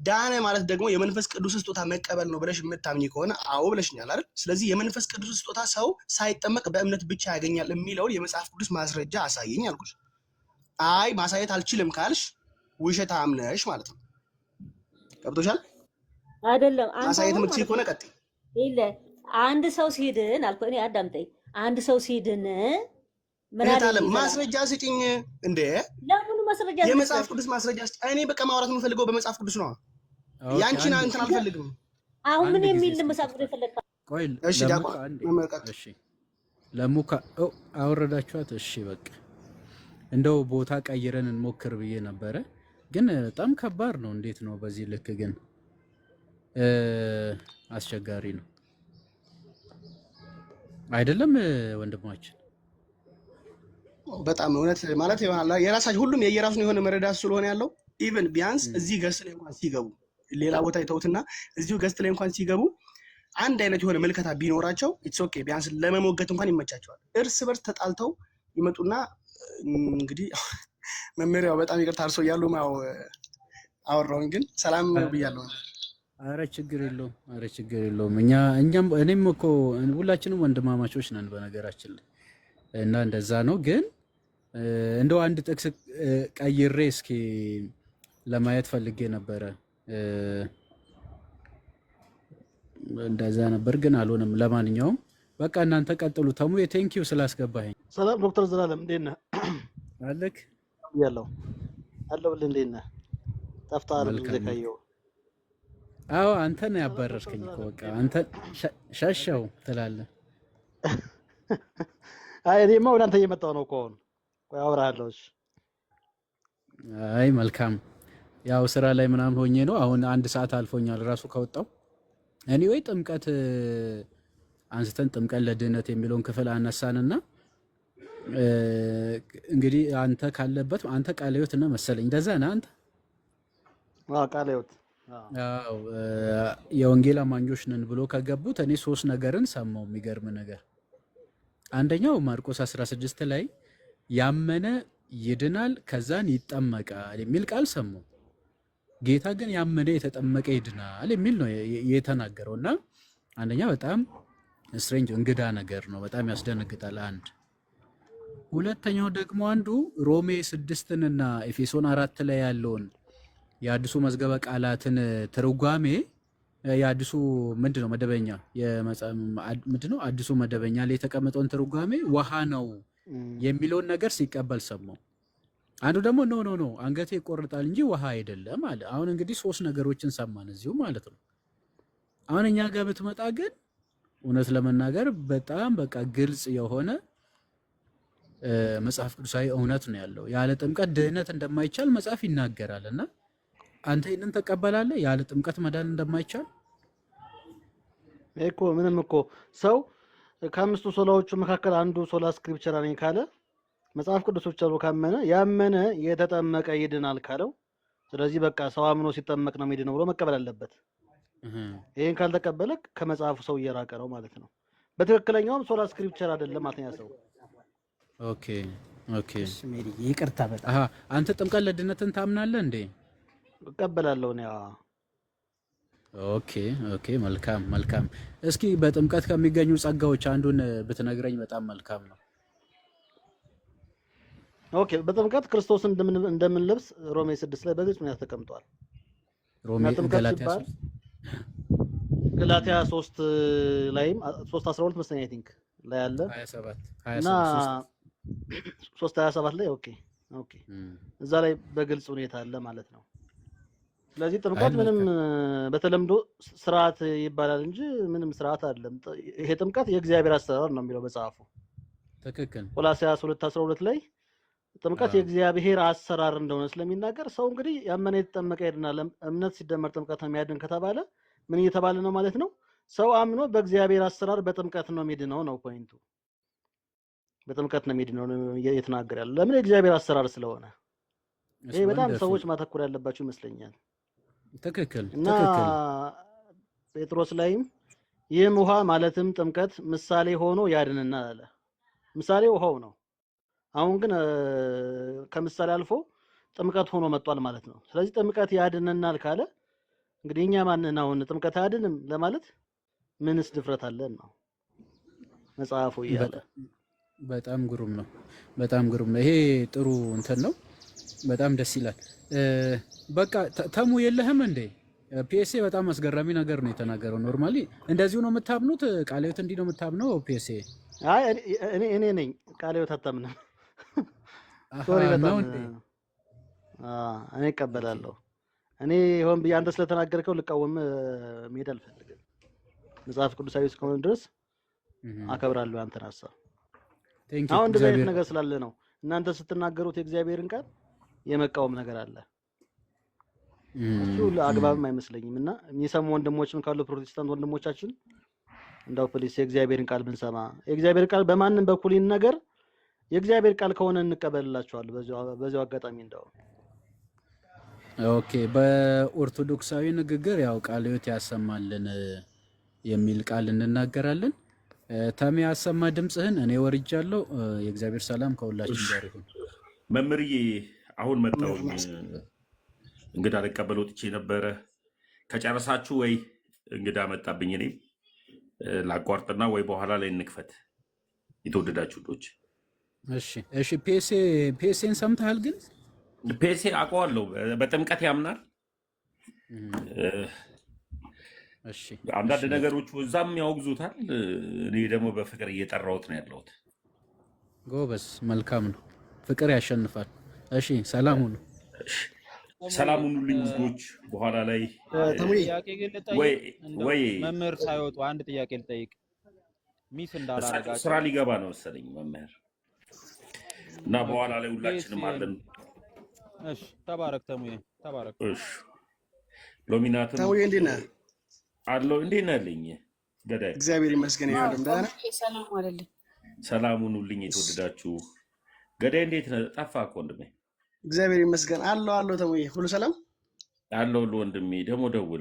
ዳነ ማለት ደግሞ የመንፈስ ቅዱስ ስጦታ መቀበል ነው ብለሽ የምታምኚ ከሆነ አዎ ብለሽኛል አይደል? ስለዚህ የመንፈስ ቅዱስ ስጦታ ሰው ሳይጠመቅ በእምነት ብቻ ያገኛል የሚለውን የመጽሐፍ ቅዱስ ማስረጃ አሳየኝ አልኩሽ። አይ ማሳየት አልችልም ካልሽ ውሸት አምነሽ ማለት ነው። ገብቶሻል አይደለም? ማሳየት የምትችይ ከሆነ ቀጥይ። አንድ ሰው ሲድን አልኩ እኔ አዳምጠኝ። አንድ ሰው ሲድን ምን አለ ማስረጃ ስጪኝ እንዴ? ለምን ማስረጃ? የመጽሐፍ ቅዱስ ማስረጃ ስጪኝ። እኔ በቃ ማውራት የምፈልገው በመጽሐፍ ቅዱስ ነው። ያንቺን እንትን አልፈልግም። አሁን ምን የሚል መጽሐፍ ቅዱስ ፈለካ? ቆይ እሺ ዳቆ እሺ ለሙካ አወረዳችኋት። እሺ በቃ እንደው ቦታ ቀይረን እንሞክር ብዬ ነበረ፣ ግን በጣም ከባድ ነው። እንዴት ነው በዚህ ልክ ግን አስቸጋሪ ነው። አይደለም ወንድማችን። በጣም እውነት ማለት ይሆናል። የራሳቸው ሁሉም የየራሱን የሆነ መረዳት ስለሆነ ያለው ኢቭን ቢያንስ እዚህ ገስት ላይ እንኳን ሲገቡ ሌላ ቦታ ይተውትና እዚሁ ገስት ላይ እንኳን ሲገቡ አንድ አይነት የሆነ ምልከታ ቢኖራቸው ኢትስ ኦኬ፣ ቢያንስ ለመሞገት እንኳን ይመቻቸዋል። እርስ በርስ ተጣልተው ይመጡና እንግዲህ መመሪያው በጣም ይቅርታ አርሶ እያሉ ያው አወራሁኝ፣ ግን ሰላም ብያለሁ። አረ ችግር የለውም፣ አረ ችግር የለውም። እኔም እኮ ሁላችንም ወንድማማቾች ነን በነገራችን ላይ እና እንደዛ ነው። ግን እንደው አንድ ጥቅስ ቀይሬ እስኪ ለማየት ፈልጌ ነበረ። እንደዛ ነበር ግን አልሆነም። ለማንኛውም በቃ እናንተ ቀጥሉ። ተሙ የቴንኪው ስላስገባኸኝ። ሰላም ዶክተር ዘላለም እንዴት ነህ? አለክ ያለው አለሁልህ። እንዴት ነህ? ጠፍተሃል ዘካየው። አዎ አንተ ነው ያባረርከኝ እኮ በቃ አንተ ሸሸው ትላለህ። አይ እኔማ ወደ አንተ እየመጣሁ ነው እኮ አሁን። ቆይ አወራለሁ። እሺ አይ መልካም። ያው ስራ ላይ ምናምን ሆኜ ነው። አሁን 1 ሰዓት አልፎኛል ራሱ ከወጣው። ኤኒዌይ ጥምቀት አንስተን ጥምቀት ለድህነት የሚለውን ክፍል አነሳንና እንግዲህ አንተ ካለበት አንተ ቃለ ሕይወት ነው መሰለኝ እንደዛ ነህ አንተ? አዎ ቃለ ሕይወት። አዎ የወንጌል አማኞች ነን ብሎ ከገቡት እኔ 3 ነገርን ሰማው። የሚገርም ነገር አንደኛው ማርቆስ 16 ላይ ያመነ ይድናል ከዛን ይጠመቃል የሚል ቃል ሰማው። ጌታ ግን ያመነ የተጠመቀ ይድናል የሚል ነው የተናገረውና አንደኛ በጣም ስትሬንጅ እንግዳ ነገር ነው፣ በጣም ያስደነግጣል። አንድ ሁለተኛው ደግሞ አንዱ ሮሜ 6 እና ኤፌሶን 4 ላይ ያለውን የአዲሱ መዝገበ ቃላትን ትርጓሜ የአዲሱ ምንድነው መደበኛ ምንድነው አዲሱ መደበኛ ላይ የተቀመጠውን ትርጓሜ ውሃ ነው የሚለውን ነገር ሲቀበል ሰማው። አንዱ ደግሞ ኖ አንገቴ ይቆርጣል እንጂ ውሃ አይደለም አለ። አሁን እንግዲህ 3 ነገሮችን ሰማን እዚሁ ማለት ነው። አሁን እኛ ጋር ብትመጣ ግን እውነት ለመናገር በጣም በቃ ግልጽ የሆነ መጽሐፍ ቅዱሳዊ እውነት ነው ያለው። ያለ ጥምቀት ድህነት እንደማይቻል መጽሐፍ ይናገራልና አንተ ይሄንን ተቀበላለህ? ያለ ጥምቀት መዳን እንደማይቻል እኮ ምንም እኮ ሰው ከአምስቱ ሶላዎቹ መካከል አንዱ ሶላ ስክሪፕቸር ነኝ ካለ መጽሐፍ ቅዱስ ብቻ ነው ካመነ ያመነ የተጠመቀ ይድናል ካለው፣ ስለዚህ በቃ ሰው አምኖ ሲጠመቅ ነው የሚድነው ብሎ መቀበል አለበት። ይሄን ካልተቀበለ ከመጽሐፉ ሰው እየራቀ ነው ማለት ነው። በትክክለኛውም ሶላ ስክሪፕቸር አይደለም ማለትኛ ሰው። ኦኬ ይቅርታ በጣም አንተ ጥምቀት ለድነትን ታምናለህ እንዴ? እቀበላለሁ ነው። ኦኬ መልካም። እስኪ በጥምቀት ከሚገኙ ጸጋዎች አንዱን ብትነግረኝ በጣም መልካም ነው። ኦኬ በጥምቀት ክርስቶስን እንደምንለብስ ሮሜ 6 ላይ በግልጽ ነው ተቀምጧል። ገላትያ 3 ላይም 3:12 መሰለኝ አይ ቲንክ ላይ አለ 27 እና 3:27 ላይ ኦኬ እዛ ላይ በግልጽ ሁኔታ አለ ማለት ነው። ስለዚህ ጥምቀት ምንም በተለምዶ ስርዓት ይባላል እንጂ ምንም ስርዓት አይደለም። ይሄ ጥምቀት የእግዚአብሔር አሰራር ነው የሚለው መጽሐፉ። ትክክል። ቆላስይስ 2:12 ላይ ጥምቀት የእግዚአብሔር አሰራር እንደሆነ ስለሚናገር ሰው እንግዲህ ያመነ የተጠመቀ ይድናል። እምነት ሲደመር ጥምቀት የሚያድን ከተባለ ምን እየተባለ ነው ማለት ነው? ሰው አምኖ በእግዚአብሔር አሰራር በጥምቀት ነው የሚድነው ነው ፖይንቱ። በጥምቀት ነው የሚድነው እየተናገረ ያለው ለምን? የእግዚአብሔር አሰራር ስለሆነ። ይሄ በጣም ሰዎች ማተኮር ያለባቸው ይመስለኛል። ትክክል። እና ጴጥሮስ ላይም ይህም ውሃ ማለትም ጥምቀት ምሳሌ ሆኖ ያድንናል አለ። ምሳሌ ውሃው ነው። አሁን ግን ከምሳሌ አልፎ ጥምቀት ሆኖ መጥቷል ማለት ነው። ስለዚህ ጥምቀት ያድንናል ካለ እንግዲህ እኛ ማንን አሁን ጥምቀት አያድንም ለማለት ምንስ ድፍረት አለን ነው መጽሐፉ እያለ። በጣም ግሩም ነው። ይሄ ጥሩ እንትን ነው። በጣም ደስ ይላል። በቃ ተሙ የለህም እንዴ? ፒኤስኤ በጣም አስገራሚ ነገር ነው የተናገረው። ኖርማሊ እንደዚሁ ነው የምታምኑት? ቃለ ሕይወት እንዲህ ነው የምታምነው? ፒኤስኤ አይ እኔ ነኝ ቃለ ሕይወት አታምንም? ሶሪ በጣም እኔ እቀበላለሁ። እኔ ሆን ብዬ አንተ ስለተናገርከው ልቃወም መሄድ አልፈልግም። መጽሐፍ ቅዱሳዊ እስከሆነ ድረስ አከብራለሁ አንተን ሀሳብ። አሁን እንደዚህ አይነት ነገር ስላለ ነው እናንተ ስትናገሩት የእግዚአብሔርን ቃል የመቃወም ነገር አለ። እሱ ለአግባብም አይመስለኝም። እና የሚሰሙ ወንድሞችም ካሉ ፕሮቴስታንት ወንድሞቻችን እንደው ፕሊስ የእግዚአብሔርን ቃል ብንሰማ የእግዚአብሔር ቃል በማንም በኩል ይነገር የእግዚአብሔር ቃል ከሆነ እንቀበልላችኋለን። በዚያው አጋጣሚ እንደው ኦኬ በኦርቶዶክሳዊ ንግግር ያው ቃለ ሕይወት ያሰማልን የሚል ቃል እንናገራለን። ተሜ ያሰማ ድምጽህን እኔ ወርጃለሁ። የእግዚአብሔር ሰላም ከሁላችን ጋር ይሁን። መምህርዬ አሁን መጣሁኝ። እንግዳ ልቀበል ወጥቼ ነበረ። ከጨረሳችሁ ወይ እንግዳ መጣብኝ፣ እኔም ላቋርጥና ወይ በኋላ ላይ እንክፈት። የተወደዳችሁ ዶች እሺ ፔሴን ሰምተሃል? ግን ፔሴ አውቀዋለሁ፣ በጥምቀት ያምናል። አንዳንድ ነገሮች እዛም ያወግዙታል። እኔ ደግሞ በፍቅር እየጠራሁት ነው ያለሁት። ጎበዝ፣ መልካም ነው። ፍቅር ያሸንፋል። እሺ ሰላም ሁኑ። ሰላም ሁኑልኝ ውዶች። በኋላ ላይ ወይ መምህር ሳይወጡ አንድ ጥያቄ ልጠይቅ። ሚስ እንዳላረጋችሁ ስራ ሊገባ ነው መሰለኝ መምህር እና በኋላ ላይ ሁላችንም አለን። እሺ ተባረክ ተሙዬ፣ ተባረክ። እሺ ሎሚናት ተሙዬ እንዴት ነህ? አለው እንዴት ነህ ልኝ? ገዳይ እግዚአብሔር ይመስገን። ይሁን ደህና ነህ? ሰላም አለልኝ። ሰላም ሁኑልኝ የተወደዳችሁ። ገዳይ እንዴት ነህ? ጠፋህ እኮ ወንድሜ። እግዚአብሔር ይመስገን አለው ተሙዬ፣ ሁሉ ሰላም አለው ወንድሜ። ደግሞ ደውል